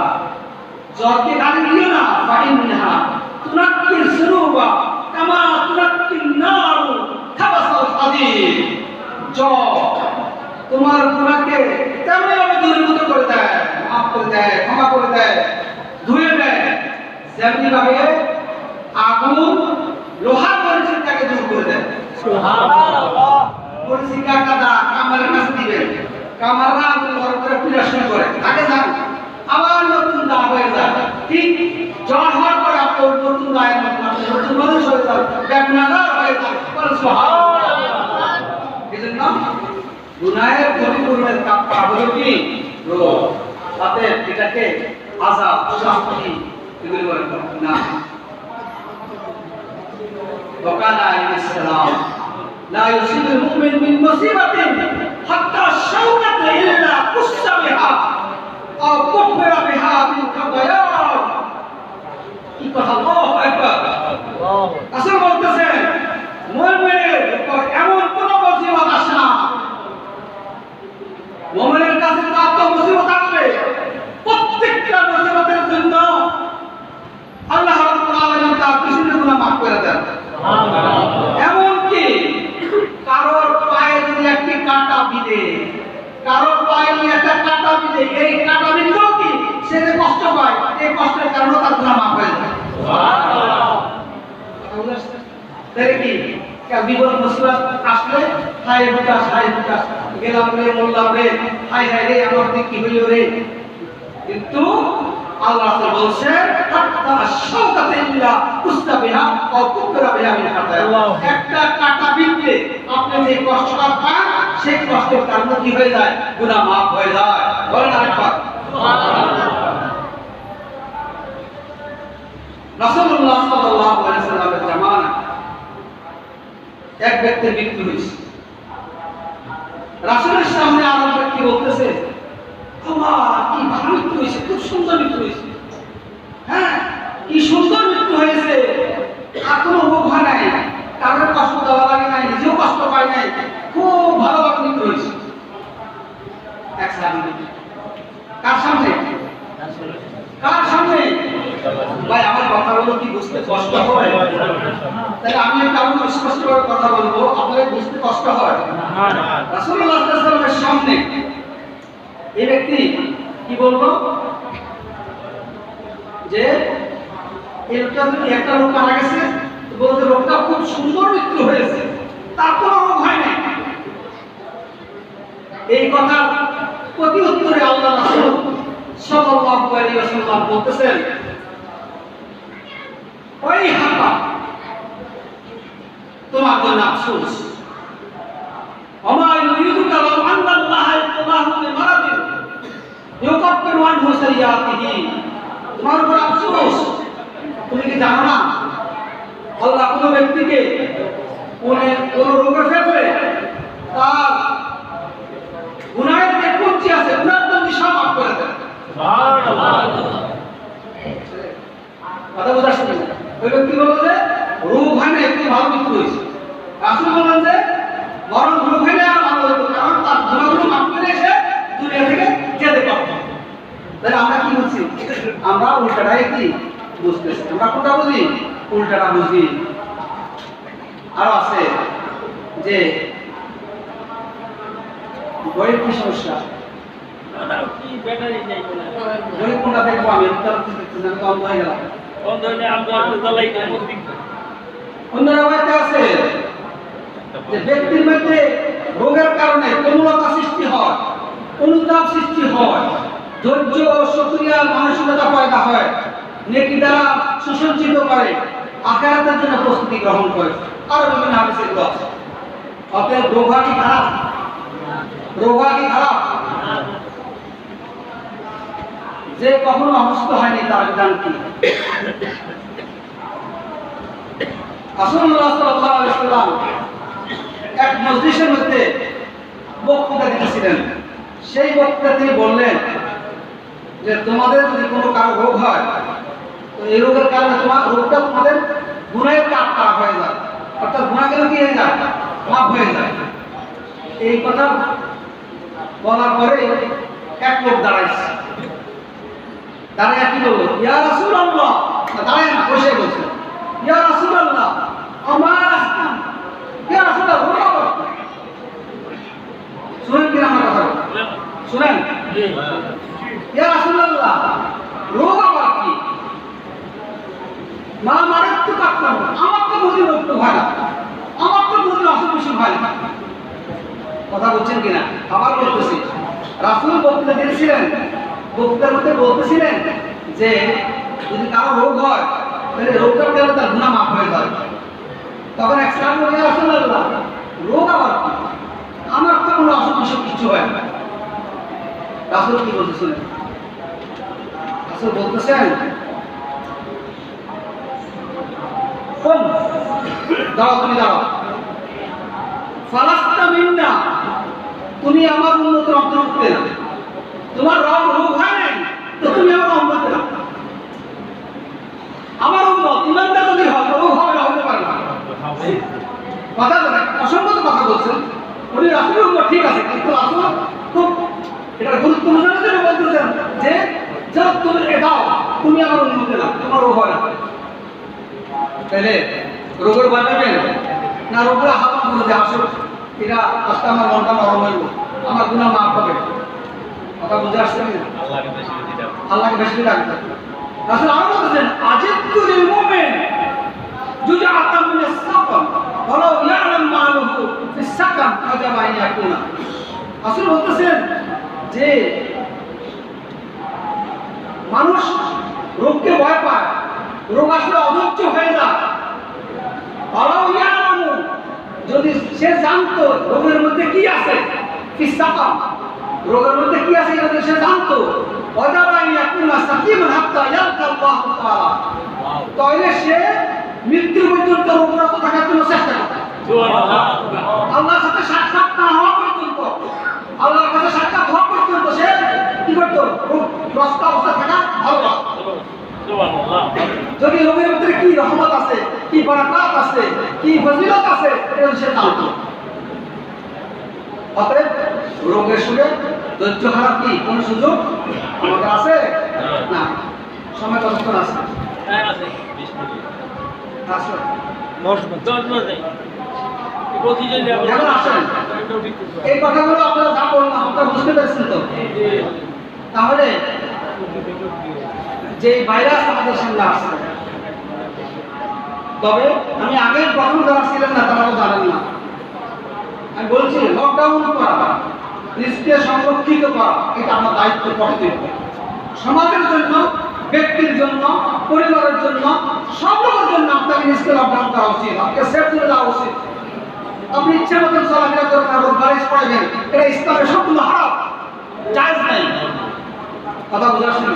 Speaker 1: জ্বরকে গালি দিও না ফাইনহা তুনাক্কির সুরুবা কামা তুনাক্কিন নার খাবাসাল হাদিদ জ্বর তোমার গুনাহকে তেমনি ভাবে দূরীভূত করে দেয় মাফ করে দেয় ক্ষমা করে দেয় ধুয়ে দেয় যেমনি ভাবে আগুন লোহার মরিচিকাকে দূর করে দেয় সুবহানাল্লাহ মরিচিকা কাদা কামালের কাছে দিবেন কামাররা আগুন ঘর করে পূজা শুরু করে আগে যান আবার নতুন দা হয়ে যায় ঠিক জ্বর হওয়ার পরে আপনার নতুন দায়ের নতুন মানুষ হয়ে যায় বেগুনাগার হয়ে যায় এই জন্য গুনাহের ক্ষতিপূরণের কাপড় হলো কি রোগ তাতে এটাকে আযাব শাস্তি এগুলি বলে না وقال عليه السلام لا يصيب المؤمن من مصيبة حتى الشوكة إلا قص بها أو كفر بها من خطاياه কি কথা আল্লাহু আকবার রাসূল বলতেছেন মুমিনের উপর এমন কোন মুসিবত আসে না মুমিনের কাছে যত মুসিবত আসবে প্রত্যেকটা মুসিবতের জন্য আল্লাহ রাব্বুল আলামিন তার পিছনে গুনাহ মাফ করে দেন এমনকি কারোর পায়ে যদি একটি কাঁটা বিঁধে কারোর পায়ে একটা কাঁটা বিঁধে এই কাঁটা বিঁধলেও কি সে যে কষ্ট পায় এই কষ্টের কারণে তার গুনাহ মাফ হয়ে যায় তাই কি বিপদ মুসিবত আসলে হাই হুতাশ গেলাম রে মোল্লাম রে হাই হাই রে আমার কি হইল রে কিন্তু আল্লাহ বলছে হাত্তা শাওকাতে ইল্লা কুস্তাবিহা ও কুকরা বিহা মিন খাতায়া একটা কাঁটা বিঁধলে আপনি যে কষ্টটা পান সেই কষ্টের কারণে কি হয়ে যায় গুনাহ মাফ হয়ে যায় বলেন আরেকবার সুবহানাল্লাহ রাসূলুল্লাহ সাল্লাল্লাহু আলাইহি ওয়াসাল্লামের জামানা এক ব্যক্তির মৃত্যু হয়েছে রাসূলের সামনে আরেক ব্যক্তি বলতেছে আমার কি ভালো মৃত্যু হয়েছে খুব সুন্দর মৃত্যু হয়েছে হ্যাঁ কি সুন্দর মৃত্যু হয়েছে আর কোনো রোগ হয় নাই কারোর কষ্ট দেওয়া লাগে নাই নিজেও কষ্ট পায় নাই খুব ভালোভাবে মৃত্যু হয়েছে এক সামনে কার সামনে ভাই আমার কথাগুলো কি বুঝতে কষ্ট হয় তাহলে আমি একটা আরো স্পষ্ট করে কথা বলবো আপনাদের বুঝতে কষ্ট হয় রাসূলুল্লাহ সাল্লাল্লাহু আলাইহি ওয়াসাল্লামের সামনে এই ব্যক্তি কি বলবো যে একটা লোক মারা গেছে বলতে লোকটা খুব সুন্দর মৃত্যু হয়েছে তার কোনো রোগ হয় না এই কথা প্রতি উত্তরে আল্লাহ রাসূল সাল্লাল্লাহু আলাইহি ওয়াসাল্লাম বলতেছেন ওই হাকা তোমার জন্য আফসোস আমা ইউরিদুকা লাউ আন্না আল্লাহ ইয়াতাবাহু বিমারাদিন ইউকাফিরু আনহু সাইয়্যাতিহি তোমার উপর আফসোস তুমি কি জানো না আল্লাহ কোন ব্যক্তিকে কোন রোগে ফেললে তার গুনাহের যে কুঞ্চি আছে গুনাহ বন্দি সব মাফ করে দেন সুবহানাল্লাহ কথা বুঝাচ্ছেন ওই ব্যক্তি বলল যে রোগ হয় না একটু ভালো মৃত্যু হয়েছে রাসূল বলেন যে বরং রোগ হলে আর ভালো হতো কারণ তার গুনাহগুলো মাফ করে এসে দুনিয়া থেকে যেতে পারত তাহলে আমরা কি বুঝছি আমরা উল্টাটাই কি বুঝতেছি আমরা কোনটা বুঝি উল্টাটা বুঝি আর আছে যে গরিব কি সমস্যা
Speaker 2: কি ব্যাটারি নাই
Speaker 1: গরিব কোনটা দেখবো আমি উত্তর দিতে জানি কম হয়ে গেল
Speaker 2: কোন ধরনের আমরা জ্বালাই না
Speaker 1: অন্য রাওয়াতে আছে যে ব্যক্তির মধ্যে রোগের কারণে কোমলতা সৃষ্টি হয় অনুতাপ সৃষ্টি হয় ধৈর্য ও শুকরিয়ার মানসিকতা পয়দা হয় নেকি দ্বারা সুসজ্জিত করে আখিরাতের জন্য প্রস্তুতি গ্রহণ করে আর বিভিন্ন হাদিসে এগুলো আছে অতএব রোগা কি খারাপ যে কখনো অসুস্থ হয়নি তার বিধান কি রাসূলুল্লাহ সাল্লাল্লাহু আলাইহি ওয়াসাল্লাম এক মজলিসের মধ্যে বক্তৃতা দিতেছিলেন সেই বক্তৃতা তিনি বললেন যে তোমাদের যদি কোনো কারো রোগ হয় তো এই রোগের কারণে তোমার রোগটা তোমাদের গুনাহের কাজ করা হয়ে যায় অর্থাৎ গুনাহগুলো কি হয়ে যায় মাফ হয়ে যায় এই কথা বলার পরে এক লোক দাঁড়াইছে দাঁড়ায় কি বললো ইয়া রাসূলুল্লাহ দাঁড়ায় না বসে বলছে ইয়া রাসূলুল্লাহ আমার আসলাম ইয়া রাসূলুল্লাহ শুনেন কি আমার কথা শুনেন ইয়া রাসূলুল্লাহ রোগ আবার কি মা মারাত্মক আক্রমণ আমার তো বুঝি রোগ তো হয় না আমার তো বুঝি অসুখ বিসুখ হয় না কথা বলছেন কিনা আবার বলতেছি রাসূল বক্তৃতা দিয়েছিলেন, বক্তৃতার মধ্যে বলতেছিলেন যে যদি কারো রোগ হয় তাহলে রোগটার কারণে তার গুনাহ মাফ হয়ে যায়। তখন এক সাহাবী বললেন, রাসূলুল্লাহ রোগ আবার কি? আমার তো কোনো অসুখ বিসুখ কিছু হয় না। রাসূল কি বলতেছিলেন? রাসূল বলতেছেন, কোন দাঁড়াও, তুমি দাঁড়াও, ফালাস্তা মিন্না, তুমি আমার উম্মতের অন্তর্ভুক্ত না। তোমার রোগ হয় নাই তো তুমি আমার উম্মত না। আমার উম্মত ইমানদার যদি হয় রোগ হবে না, হতে পারে না। কথা বলে অসম্মত কথা বলছেন উনি। রাসূলের উম্মত ঠিক আছে, কিন্তু রাসূল খুব এটা গুরুত্ব বোঝানোর জন্য বলতেছেন যে যা তুমি দাও, তুমি আমার উম্মত না, তোমার রোগ হয় না। তাহলে রোগের ভয় পাবেন না? রোগের আহ্বান করে যে আসো, এটা আজকে আমার মনটা নরম হইব, আমার গুনাহ মাফ হবে। কথা বুঝে আসছে না? আল্লাহকে বেশি রাখতে। রাসূল আরো বলতেছেন, আজিতু লিল মুমিন জুজআতাম মিনাস সাকাম ওয়ালাউ ইয়ালাম মা'লুহু ফিস সাকাম আজাবা আন ইয়াকুনা। রাসূল বলতেছেন যে মানুষ রোগকে ভয় পায়, রোগ আসলে অধৈর্য হয়ে যায়। ওয়ালাউ ইয়ালামু, যদি সে জানতো রোগের মধ্যে কি আছে, ফিস সাকাম, রোগের মধ্যে কি আছে এটা সে জানতো, তাহলে সে মৃত্যু পর্যন্ত রোগগ্রস্ত থাকার জন্য চেষ্টা করত। আল্লাহর সাথে সাক্ষাৎ না হওয়া পর্যন্ত, আল্লাহর কাছে সাক্ষাৎ হওয়া পর্যন্ত সে কি করতো? রোগগ্রস্ত অবস্থা থাকা ভালোবাসত। যদি রোগের ভিতরে কি রহমত আছে, কি বরকত আছে, কি ফজিলত আছে, এটা সে জানতো। অতএব রোগের সুযোগ ধৈর্য হারা কি কোন সুযোগ আমাদের আছে না? সময় কতক্ষণ আছে? এখন আসেন, এই কথাগুলো আপনারা যা বললাম আপনারা বুঝতে পেরেছেন তো? তাহলে যে ভাইরাস আমাদের সামনে আসছে, তবে আমি আগে প্রথম যারা ছিলেন না তারাও জানেন না। আমি বলছি লকডাউন করা, নিজকে সংরক্ষিত করা, এটা আমার দায়িত্ব, কর্তব্য। সমাজের জন্য, ব্যক্তির জন্য, পরিবারের জন্য, সব লোকের জন্য আপনাকে নিজকে লকডাউন করা উচিত, আপনাকে সেফ করে দেওয়া উচিত। আপনি ইচ্ছে মতন চলাফেরা করেন না, রোগ বাড়ি পড়াবেন, এটা ইসলামের সম্পূর্ণ হারাম, জায়েজ নাই। কথা বোঝা শুনি।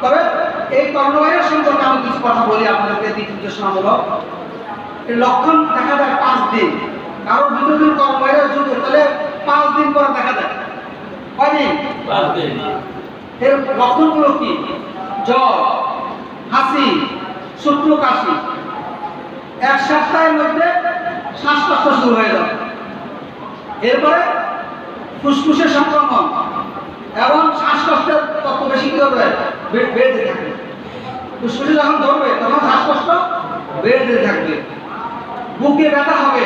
Speaker 1: তবে এই করোনা ভাইরাস সম্পর্কে আমি কিছু কথা বলি আপনাদেরকে, দিক নির্দেশনামূলক। এর লক্ষণ দেখা যায় 5 দিন। কারো বিদ্যুৎ করোনা ভাইরাস যুগে তাহলে 5 দিন পরে দেখা যায়। কয়দিন?
Speaker 2: 5 দিন।
Speaker 1: এর লক্ষণগুলো কি? জ্বর, হাসি, শুকনো কাশি, 1 সপ্তাহের মধ্যে শ্বাসকষ্ট শুরু হয়ে যাবে। এরপরে ফুসফুসের সংক্রমণ এবং শ্বাসকষ্টের তত বেশি কি হবে? বেড়ে থাকবে। ফুসফুসে যখন ধরবে তখন শ্বাসকষ্ট বেড়ে থাকবে, বুকে ব্যথা হবে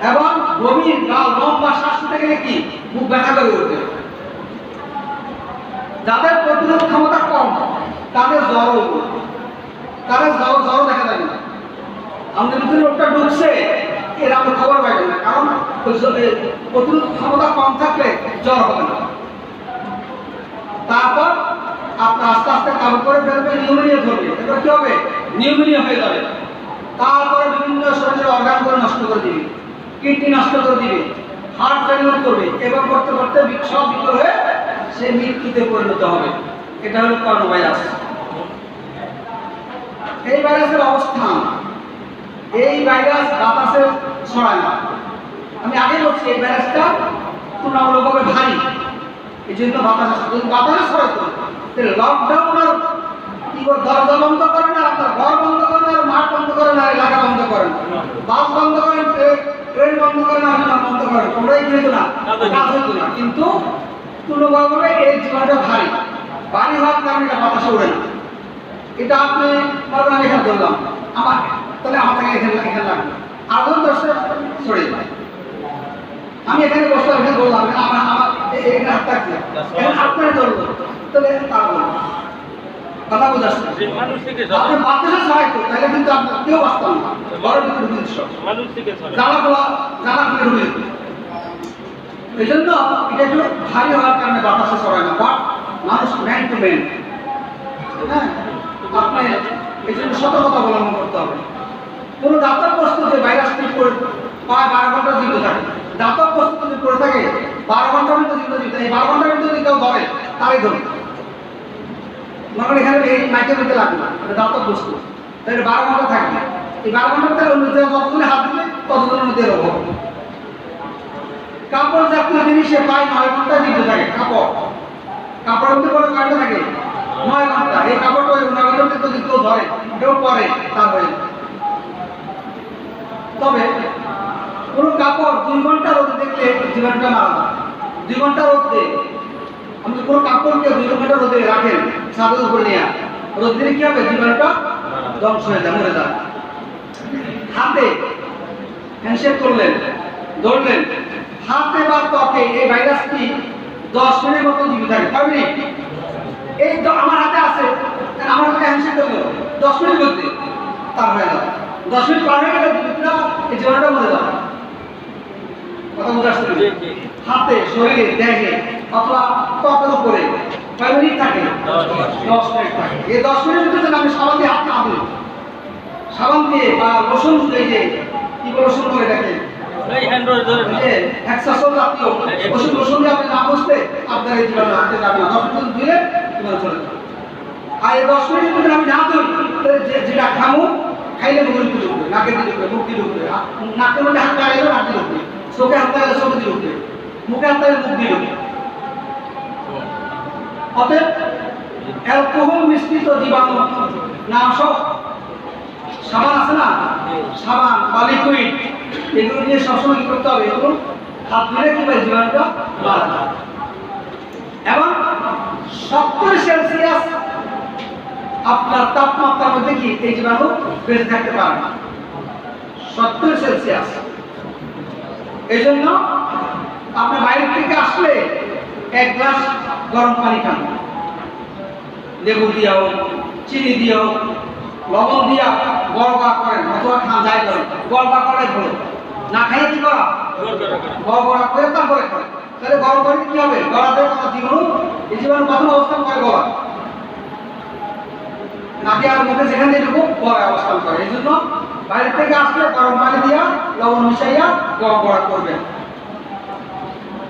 Speaker 1: এবং গভীর লম্বা শ্বাস নিতে গেলে কি বুক ব্যথা করে উঠবে। যাদের প্রতিরোধ ক্ষমতা কম তাদের জ্বর হইব, তাদের জ্বর দেখা যাবে না। আমাদের ভিতরে রোগটা ঢুকছে এর আমরা খবর পাইবেন না, কারণ প্রতিরোধ ক্ষমতা কম থাকলে জ্বর হবে না। তারপর আপনার আস্তে আস্তে কাম করে ফেলবে, নিউমোনিয়া ধরবে, এবার কি হবে? নিউমোনিয়া হয়ে যাবে। তারপরে বিভিন্ন শরীরের অর্গানগুলো নষ্ট করে দিবে, কিডনি নষ্ট করে দিবে, হার্ট ফেলিওর করবে, এবার করতে করতে সব বিকল হয়ে সে মৃত্যুতে পরিণত হবে। এটা হলো করোনা ভাইরাস। এই ভাইরাসের অবস্থান, এই ভাইরাস বাতাসে ছড়ায় না। আমি আগে বলছি এই ভাইরাসটা তুলনামূলকভাবে ভারী, এই জন্য বাতাসে ছড়াইতো। লকডাউন আর কি করে? দরজা বন্ধ করেন, আর আপনার ঘর বন্ধ করেন, আর মাঠ বন্ধ করেন, আর এলাকা বন্ধ করেন, বাস বন্ধ করেন, ট্রেন বন্ধ করেন, আর বিমান বন্ধ করেন, তোমরাই কি হইতো না? কাজ হইতো না। কিন্তু তুলনামূলকভাবে এই জীবনটা ভারী, ভারী হওয়ার কারণে এটা বাতাসে ওড়ে না। এটা আপনি আমি এখানে ধরলাম, আমার তাহলে আমার থেকে এখানে লাগবে, আগুন দশটা ছড়িয়ে যায়। আমি এখানে বসে এখানে বললাম, আমার এখানে হাত থাকছে, এখানে আপনারে ধরলো, তাহলে তার বলবো। কথা বোঝাচ্ছে? আপনি বাতাসে ছড়াইতো তাহলে কিন্তু আপনার কেউ বাঁচতাম না, ঘরের ভিতরে জ্বালা খুলে ঢুকে যেত। এই জন্য এটা একটু ভারী হওয়ার কারণে বাতাসে ছড়ায় না, বাট মানুষ ম্যান টু ম্যান। হ্যাঁ, আপনি এই জন্য সতর্কতা অবলম্বন করতে হবে। কোনো দাতব বস্তু যে ভাইরাসটি করে প্রায় 12 ঘন্টা জীবিত থাকে, দাতব বস্তু যদি করে থাকে 12 ঘন্টার ভিতরে জীবিত, এই 12 ঘন্টার ভিতরে যদি কেউ ধরে তারই ধরে। মানে এখানে এই মাইকের মধ্যে লাগবে না, এটা দাতব বস্তু, তাই 12 ঘন্টা থাকবে। এই 12 ঘন্টার ভিতরে অন্য জায়গায় যতগুলো হাত দিলে ততগুলোর মধ্যে রোগ হবে। কাপড় জাতীয় জিনিসে প্রায় 9 ঘন্টা জীবিত থাকে। কাপড়ের মধ্যে কোনো ঘন্টা থাকে 9 ঘন্টা। এই কাপড়টা ওই 9 ঘন্টার ভিতরে যদি কেউ ধরে কেউ পরে তার হয়ে যায়। তবে কোনো কাপড় 2 ঘন্টা রোদে দেখলে জীবাণুটা মারা যায়। 2 ঘন্টা রোদে আপনি কোনো কাপড়কে 2 ঘন্টা রোদে রাখেন ছাদের উপর নিয়ে, রোদ দিলে কি হবে? জীবাণুটা ধ্বংস হয়ে যায়, মরে যায়। হাতে হ্যান্ডশেক করলেন, ধরলেন, হাতে বা ত্বকে এই ভাইরাসটি 10 মিনিটের মতো জীবিত থাকে। কয় মিনিট? এই তো আমার হাতে আছে, আমার হাতে হ্যান্ডশেক করলো 10 মিনিট মধ্যে তার হয়ে যাবে। 10 মিনিট পার হয়ে গেলে এই জীবাণুটা মরে যাবে। কথা বুঝতে পারছেন? হাতে, শরীরে, দেহে অথবা ত্বকের উপরে কয় মিনিট থাকে? 10 মিনিট থাকে। এই 10 মিনিটের ভিতরে আমি সাবান দিয়ে হাত না দিই, সাবান দিয়ে বা লোশন, এই যে কি লোশন করে দেখেন,
Speaker 2: এই হ্যান্ড ওয়াশ ধরে না।
Speaker 1: হেক্সাসোল জাতীয় ওষুধ লোশন দিয়ে আপনি না বসতে আপনার এই জীবাণু হাতে যাবে না। 10 মিনিট দিলে জীবাণু চলে যাবে। আর এই 10 মিনিট যদি আমি না ধরি, যেটা খামো খাইলে মুখে ঢুকবে, নাকে ঢুকবে, মুখ দিয়ে ঢুকবে, নাকের মধ্যে হাত লাগাইলে নাক দিয়ে ঢুকবে, চোখে হাত লাগাইলে চোখে দিয়ে ঢুকবে, মুখে হাত লাগাইলে মুখ দিয়ে ঢুকবে। অতএব অ্যালকোহল মিশ্রিত জীবাণু নাশক সাবান আছে না, সাবান বা লিকুইড, এগুলো দিয়ে সবসময় কি করতে হবে? এগুলো হাত ধরে কি করে জীবাণুটা মারা যায়। এবং 70 সেলসিয়াস আপনার তাপমাত্রার মধ্যে কি এই জীবাণু বেঁচে থাকতে পারে না। 70 সেলসিয়াস। এই জন্য আপনি বাইরে থেকে আসলে 1 গ্লাস গরম পানি খান, লেবু দিয়েও, চিনি দিয়েও, লবণ দিয়া গড়গড়া করেন অথবা খান, যাই করেন গড়গড়া করে ভালো। না খাইয়ে কি করা? গড়গড়া করে তারপরে করে। তাহলে গরম করে কি হবে? গলাতে কথা জীবাণু, এই জীবাণু প্রথম অবস্থান করে গলা, নাকে আর মুখে যেখানে যেটুকু গলায় অবস্থান করে। এই জন্য বাইরে থেকে আসলে গরম পানি দিয়া লবণ মিশাইয়া গড়গড়া করবেন।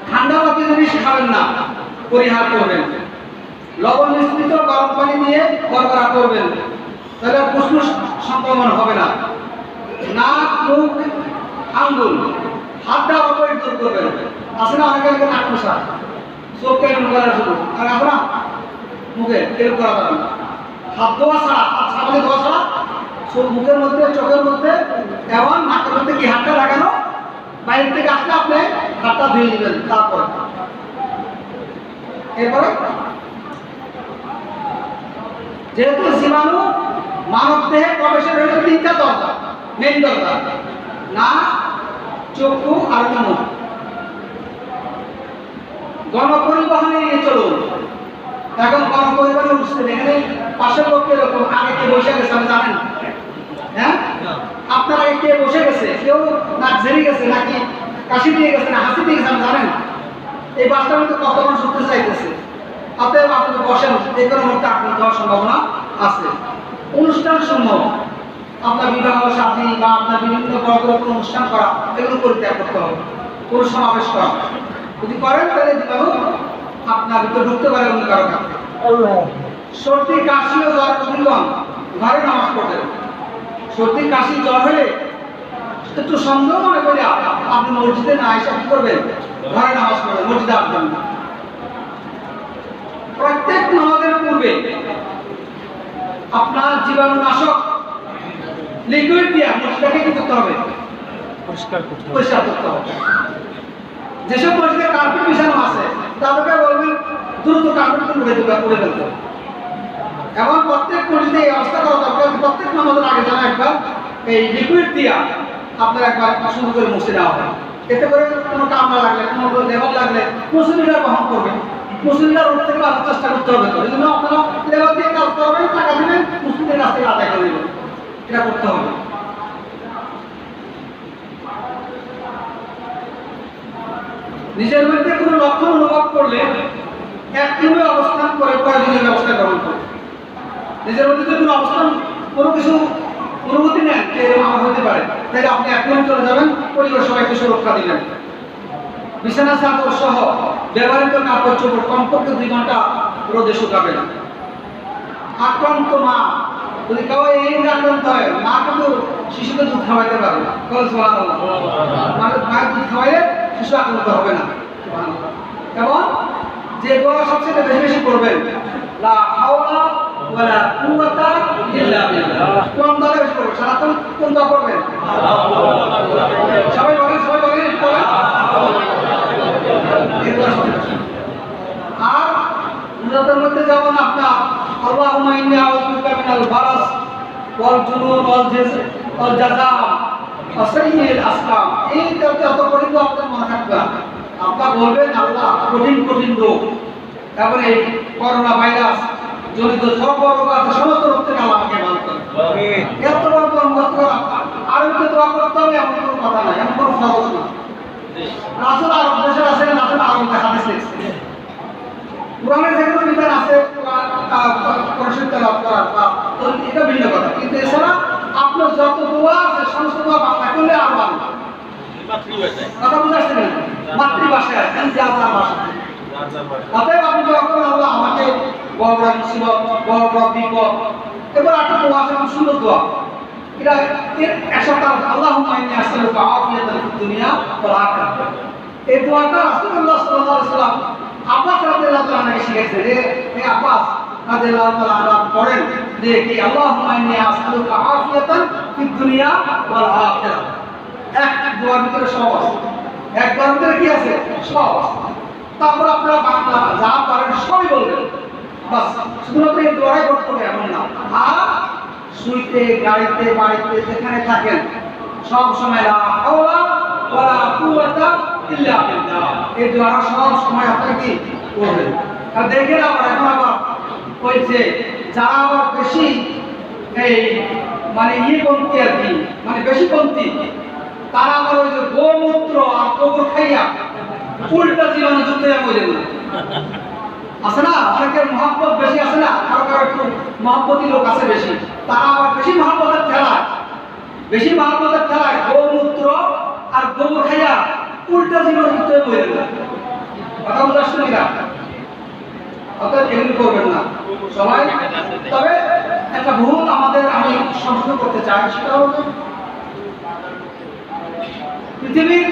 Speaker 1: ঠান্ডা জাতীয় জিনিস খাবেন না, পরিহার করবেন। লবণ মিশ্রিত গরম পানি দিয়ে গড়গড়া করবেন, তাহলে ফুসফুস সংক্রমণ হবে না। নাক, মুখ, আঙ্গুল, হাতটা অপরিত দূর করবেন। আছে না অনেকে নাক মশা, চোখকে এমন করা শুরু, আর আছে না মুখে এরকম করা যাবে না। হাত ধোয়া ছাড়া, হাত সাবানে ধোয়া ছাড়া চোখ, মুখের মধ্যে, চোখের মধ্যে এবং নাকের মধ্যে কি হাতটা লাগানো, বাইরে থেকে আসলে আপনি হাতটা ধুয়ে দিবেন। তারপরে এরপরে যেহেতু জীবাণু মানব দেহে প্রবেশের হয়েছে 3টা দরজা, মেন দরজা, না, চক্ষু আর মুখ। গণপরিবহনে নিয়ে চলুন। এখন গণপরিবহনে উঠছেন, এখানে পাশের লোক এরকম আগে কে বসে গেছে আপনি জানেন? হ্যাঁ, আপনার আগে কে বসে গেছে? কেউ নাক ঝেড়ে গেছে, নাকি কাশি দিয়ে গেছে, না হাসি দিয়ে গেছে আপনি জানেন? এই বাসটার মধ্যে কত মানুষ উঠতে চাইতেছে। অতএব আপনি বসেন, যে কোনো মুহূর্তে আক্রান্ত হওয়ার সম্ভাবনা আছে। অনুষ্ঠান সমূহ, আপনার বিবাহ শাদী বা আপনার বিভিন্ন বড় বড় কোনো অনুষ্ঠান করা, এগুলো পরিত্যাগ করতে হবে। কোনো সমাবেশ করা যদি করেন তাহলে জীবাণু আপনার ভিতরে ঢুকতে পারে অন্য কারো কাছে। সর্দি, কাশি ও জ্বর রোগীগণ ঘরে নামাজ পড়বেন। সর্দি, কাশি, জ্বর হলে একটু সন্দেহ মনে করে আপনি মসজিদে না এসে কি করবেন? ঘরে নামাজ পড়বেন, মসজিদে আসবেন না। প্রত্যেক নামাজের পূর্বে আপনার জীবাণুনাশক লিকুইড দিয়ে মসজিদটাকে কি করতে হবে? পরিষ্কার করতে হবে। যেসব মসজিদে কার্পেট বিছানো আছে তাদেরকে বলবেন দ্রুত কার্পেট তুলে ফেলতে। এবং প্রত্যেক মসজিদে এই অবস্থা করা দরকার, প্রত্যেক নামাজের আগে যেন একবার এই লিকুইড দিয়া আপনার একবার সুন্দর করে মুছে নেওয়া হয়। এতে করে কোনো কামড়া লাগলে, কোনো লেবার লাগলে মুসলিমরা বহন করবেন। মুসলিমরা রোড থেকে বাঁচার চেষ্টা করতে হবে। তো এই জন্য আপনারা লেবার দিয়ে কাজ করবেন, টাকা দেবেন, মুসলিমদের কাছ থেকে আদায় করে দেবেন। এটা করতে হবে। নিজের মধ্যে কোনো লক্ষণ অনুভব করলে এক রুমে অবস্থান করে প্রয়োজনীয় ব্যবস্থা গ্রহণ করে। নিজের মধ্যে যদি কোনো অবস্থান কোনো কিছু অনুভূতি নেন যে এরকম আমার হতে পারে, তাহলে আপনি এক রুমে চলে যাবেন, পরিবার সবাইকে সুরক্ষা দিলেন। বিছানা চাদর সহ ব্যবহৃত কাপড় চোপড় কমপক্ষে 2 ঘন্টা রোদে শুকাবেন। আক্রান্ত মা যদি কেউ এই আক্রান্ত হয়, মা কিন্তু শিশুকে দুধ খাওয়াইতে পারবে না। মায়ের দুধ খাওয়াইলে শিশু আক্রান্ত হবে না। এবং যে দোয়া সবচেয়ে বেশি বেশি করবেন, লা হাওলা ওয়ালা কুওয়াতা ইল্লা বিল্লাহ। কোন দোয়া বেশি করবেন? সারাক্ষণ কোন দোয়া করবেন? সবাই বলেন, সবাই বলেন। আর মুনাজাতের মধ্যে যেমন আপনার আল্লাহুম্মা ইন্নী আউযু বিকা মিনাল বারাস ওয়াল জুনুন ওয়াল জাযাম ওয়া সাইয়্যিল আসকাম। এই যত পর্যন্ত আপনার মনে থাকবে, আপনার বলবেন আল্লাহ কঠিন কঠিন রোগ, তারপরে এই করোনা ভাইরাস জনিত সব রোগ আছে, সমস্ত রোগ থেকে আল্লাহ আমাকে ভালো করে। এত বড় মুখস্থ করা আর একটু দোয়া করতে হবে এমন কোনো কথা নাই, এমন কোনো ফরজ না। রাসূল আরব দেশে আছেন, রাসূল আরবতে হাদিস লিখছেন। কোরআনের যেগুলো বিধান আছে কোরআন তেলাওয়াত করার বা এটা ভিন্ন কথা, কিন্তু এছাড়া আপনার যত দোয়া আছে সমস্ত দোয়া বাংলা করলে আরো ভালো। কথা বুঝতে পারছেন? মাতৃভাষায় আছেন, যার ভাষা। অতএব আপনি দোয়া করেন আল্লাহ আমাকে বড় বড় মুসিবত, বড় বড় বিপদ, এবার একটা দোয়া আছে সুন্দর দোয়া, এটা একসাথে আল্লাহুম্মা ইন্নী আসআলুকা আফিয়াতাল ফিদ দুনিয়া ওয়াল আখিরাহ। এই দোয়াটা রাসূলুল্লাহ সাল্লাল্লাহু আলাইহি ওয়াসাল্লাম আব্বাস রাদিয়াল্লাহু তাআলা নাকি শিখেছে যে এই আব্বাস রাদিয়াল্লাহু তাআলা পড়েন যে কি আল্লাহুম্মা ইন্নী আসআলুকা আফিয়াতান ফিদ দুনিয়া ওয়াল আখিরাহ। এক দোয়ার ভিতরে সব আছে, এক দোয়ার ভিতরে কি আছে? সব আছে। তারপর আপনারা বাংলা যা পারেন সবই বলবেন, বাস শুধুমাত্র এই দোয়াই করতে হবে এমন না। আর শুইতে, গাড়িতে, বাড়িতে যেখানে থাকেন সব সময় লা হাওলা ওয়ালা কুওয়াতা ইল্লা বিল্লাহ এই দোয়া সব সময় আপনারা কি করবেন। আর দেখেন আবার এখন আবার হয়েছে যারা আবার বেশি এই মানে পন্থী আর কি, মানে বেশি পন্থী, তারা আবার ওই যে গোমূত্র আর গোবর খাইয়া উল্টা জীবনে যুদ্ধ বলে না আছে না, অনেকের মহব্বত বেশি আছে না, কারো কারো একটু মহব্বতী লোক আছে বেশি, তারা আবার বেশি মহব্বতের ঠেলায় গোমূত্র আর গোবর খাইয়া উল্টা জীবন যুদ্ধ বলে না। কথা বলে আসছে না, অতএব এগুলি করবেন না সবাই। তবে একটা ভুল আমাদের আমি সংশোধন করতে চাই, সেটা হলো পৃথিবীর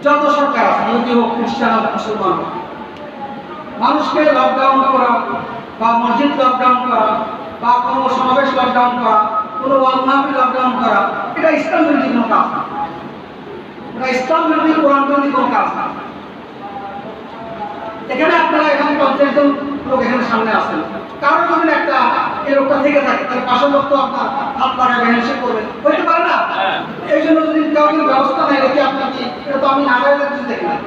Speaker 1: যত সরকার আছে, ইহুদি হোক, খ্রিস্টান হোক, মুসলমান হোক, মানুষকে লকডাউন করা বা মসজিদ লকডাউন করা বা কোনো সমাবেশ লকডাউন করা, কোনো ওয়াজমাহফিল লকডাউন করা, এটা ইসলাম বিরোধী কোনো কাজ না। এটা ইসলাম বিরোধী, কোরআন বিরোধী কোনো কাজ না। এখানে আপনারা এখানে 50 জন লোক এখানে সামনে আসেন, কারো যদি একটা এই রোগটা থেকে থাকে তাহলে পাশের লোক তো আপনার হাত লাগাবে, হ্যান্ডশেক করবে, হইতে পারে না? এই জন্য যদি কেউ যদি ব্যবস্থা নেই রেখে আপনার কি, এটা তো আমি না গাইলে কিছু দেখি না।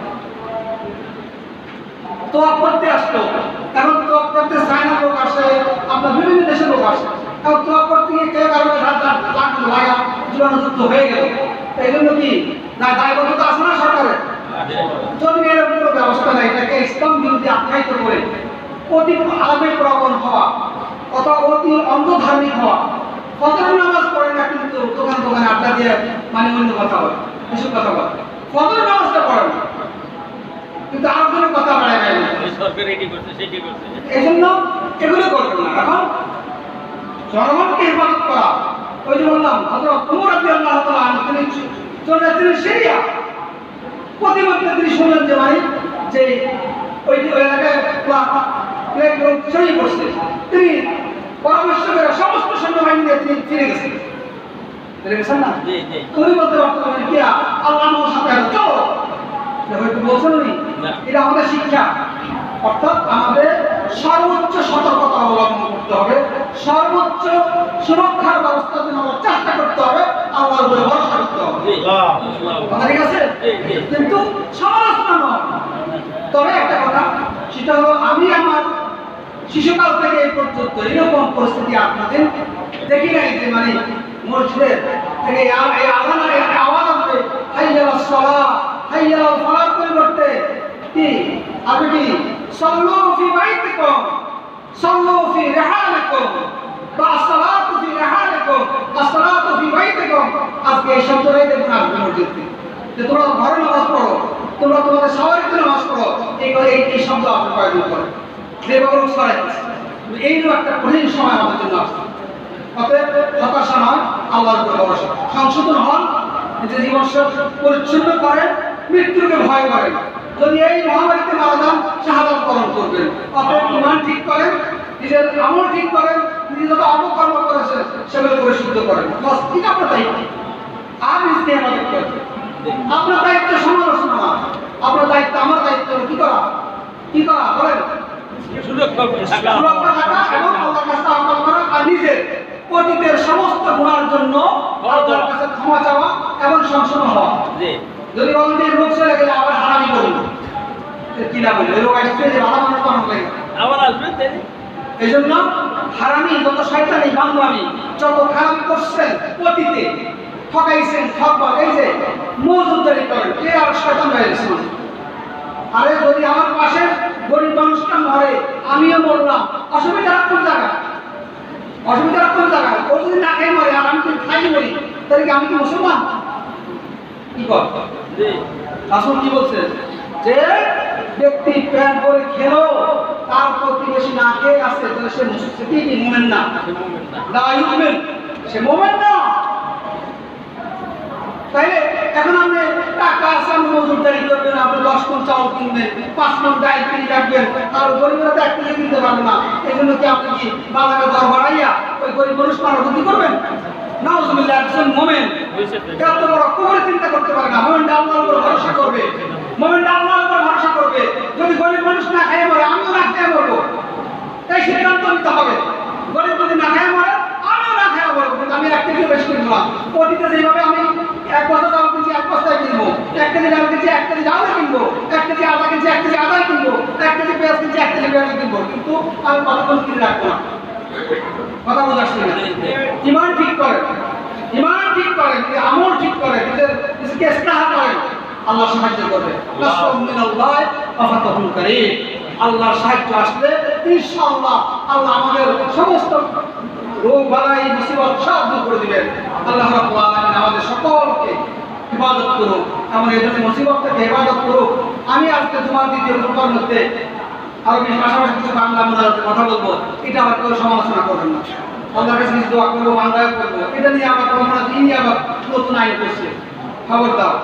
Speaker 1: তোয়া করতে আসতো, এখন তোয়া করতে চায়না লোক আসে, আপনার বিভিন্ন দেশের লোক আসে, এখন তোয়া করতে গিয়ে কেউ কারণে লাগা জীবাণুযুক্ত হয়ে গেল। এই জন্য কি দায়বদ্ধতা আছে না সরকারের? যদি এরকম কোনো ব্যবস্থা নেই, এটাকে ইসলাম বিরোধী আখ্যায়িত করে অতি আবেগ প্রবণ হওয়া অথবা অতি অন্ধধার্মিক হওয়া, ফজরের নামাজ পড়ে না কিন্তু দোকানে আড্ডা দিয়ে মানে অন্য কথা বলে, কিছু কথা বলে, ফজরের নামাজটা পড়ে না কিন্তু আরেকজনের কথা বাড়ায় যায় না, এই জন্য এগুলো করবেন না। এখন জনগণকে হেফাজত করা, ওই যে বললাম হযরত ওমর রাদিয়াল্লাহু তাআলা আনহু তিনি চলে যাচ্ছিলেন সিরিয়া, প্রতিমধ্যে তিনি শুনলেন যে মানে যে ওই এলাকায় ছড়িয়ে পড়ছে, তিনি পরামর্শ করে সমস্ত সৈন্যবাহিনী নিয়ে তিনি ফিরে গেছেন না। তুমি বলতে পারতেন কি আল্লাহ আমার সাথে চলো, হয়তো বলছেন এটা আমাদের শিক্ষা। অর্থাৎ আমাদের সর্বোচ্চ সতর্কতা অবলম্বন করতে হবে, সর্বোচ্চ সুরক্ষার ব্যবস্থা জন্য আমরা চেষ্টা করতে হবে, আল্লাহর উপরে ভরসা করতে হবে। ঠিক আছে, কিন্তু সমালোচনা নয়। তবে একটা কথা, সেটা হলো আমি আমার শিশুকাল থেকে এই পর্যন্ত এরকম পরিস্থিতি আপনাদের দেখি নাই যে মানে মসজিদের থেকে এই আজানের আওয়াজ আসবে হাইয়া আলাস সালাহ হাইয়া আলাল ফালাহ পরিবর্তে কি আপনি কি সাল্লু ফি বাইতিকুম সাল্লু ফি রিহালিকুম বা আসসালাতু ফি রিহালিকুম আসসালাতু ফি বাইতিকুম। আজকে এই শব্দটাই দেখুন আসবে মসজিদে, যে তোমরা ঘরে নামাজ পড়ো, তোমরা তোমাদের শহরে নামাজ পড়ো, এই শব্দ আপনি প্রয়োগ করেন যেভাবে ছড়াই। এইরকম একটা কঠিন সময় আমাদের জন্য আসছে। অতএব হতাশা নয়, আল্লাহর উপর ভরসা, সংশোধন হন, নিজের জীবন পরিচ্ছন্ন করেন, মৃত্যুকে ভয় করেন। যদি এই মহামারীতে মারা যান, শাহাদাত বরণ করবেন। অতএব ঈমান ঠিক করেন, নিজের আমল ঠিক করেন, নিজে যত অপকর্ম করেছেন সেগুলো পরিশুদ্ধ করেন। বাস ঠিক আপনার দায়িত্ব। আর নিজকে হেফাজত করবেন। আপনার দায়িত্ব সমালোচনা না, আপনার দায়িত্ব আমার দায়িত্ব কি করা, কি করা বলেন, সুরক্ষা থাকা এবং আল্লাহর কাছে তাওয়াক্কুল করা, আর নিজের অতীতের সমস্ত গুনার জন্য আল্লাহর কাছে ক্ষমা চাওয়া এবং সংশোধন হওয়া। যদি বলেন যে রোগ চলে গেলে আবার হারামি করুন, কি না বলি, রোগ আসছে যে ভালো মানুষ বানানো লাগে
Speaker 2: আবার আসবে।
Speaker 1: এই জন্য হারামি যত শয়তানি বান্দরামি যত খারাপ করছেন অতীতে, ঠকাইছেন, ঠকবাজ, এই যে মজুদারি করেন, কে আর শয়তান হয়ে গেছে। আরে যদি আমার পাশে গরিব মানুষটা মরে, আমিও মরলাম, অসুবিধা কোন জায়গায়, অসুবিধা কোন জায়গায়? ও যদি না খেয়ে মরে আর আমি যদি খাই মরি, তাহলে কি আমি কি মুসলমান? কি কর আসল কি বলছে যে ব্যক্তি প্যান্ট করে খেলো, তার প্রতিবেশী না খেয়ে আসছে, তাহলে সে কি মোমেন না, সে মোমেন না। তাইলে এখন আপনি টাকা আছে, আপনি মজুরদারি করবেন, আপনি 10 মণ চাউল কিনবেন, 5 মণ ডাল কিনে রাখবেন, আর গরিবেরা তো 1 কেজি কিনতে পারবে না। এই জন্য কি আপনি কি বাজারে দর বাড়াইয়া ওই গরিব মানুষ মারা ক্ষতি করবেন? নাউজুবিল্লাহ, একজন মোমেন এত বড় কবরে চিন্তা করতে পারে না। মোমেন আল্লাহর উপর ভরসা করবে, মোমেন আল্লাহর উপর ভরসা করবে। যদি গরিব মানুষ না খেয়ে মরে, আমিও না খেয়ে মরবো, এই সিদ্ধান্ত নিতে হবে। গরিব যদি না খেয়ে মরে, আমিও না খেয়ে মরবো, কিন্তু আমি 1 কেজি বেশি কিনবো না। অতীতে যেভাবে আমি 1 বস্তা চাউল কিনছি, 1 বস্তায় কিনবো, 1 কেজি ডাল কিনছি, 1 কেজি ডাল কিনবো, 1 কেজি আদা কিনছি, 1 কেজি আদা কিনবো, 1 কেজি পেঁয়াজ কিনছি, 1 কেজি পেঁয়াজ কিনবো, কিন্তু আমি কতক্ষণ কিনে রাখবো না। কথা বোঝাচ্ছি না? ঈমান ঠিক করে, ঈমান ঠিক করে, যদি আমল ঠিক করে, নিজের নিজেকে ইসলাহ করে, আল্লাহ সাহায্য করবে। নাসরুম মিনাল্লাহ ওয়া ফাতহুন কারীম। আল্লাহর সাহায্য আসলে ইনশাআল্লাহ আল্লাহ আমাদের সমস্ত রোগ বালাই মুসিবত সব দূর করে দিবেন। আল্লাহ রাব্বুল আলামিন আমাদের সকলকে ইবাদত করুক, আমাদের এই মুসিবত থেকে ইবাদত করুক। আমি আজকে জুমার দ্বিতীয় খুতবার মধ্যে আরবি পাশাপাশি কিছু বাংলা মুনাজাতে কথা বলবো, এটা আবার কেউ সমালোচনা করবেন না। আল্লাহর কাছে কিছু দোয়া করবো, বাংলায় করবো, এটা নিয়ে আবার কোনো তিনি আবার নতুন আইন করছে, খবরদার।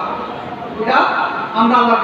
Speaker 1: এটা আমরা আল্লাহ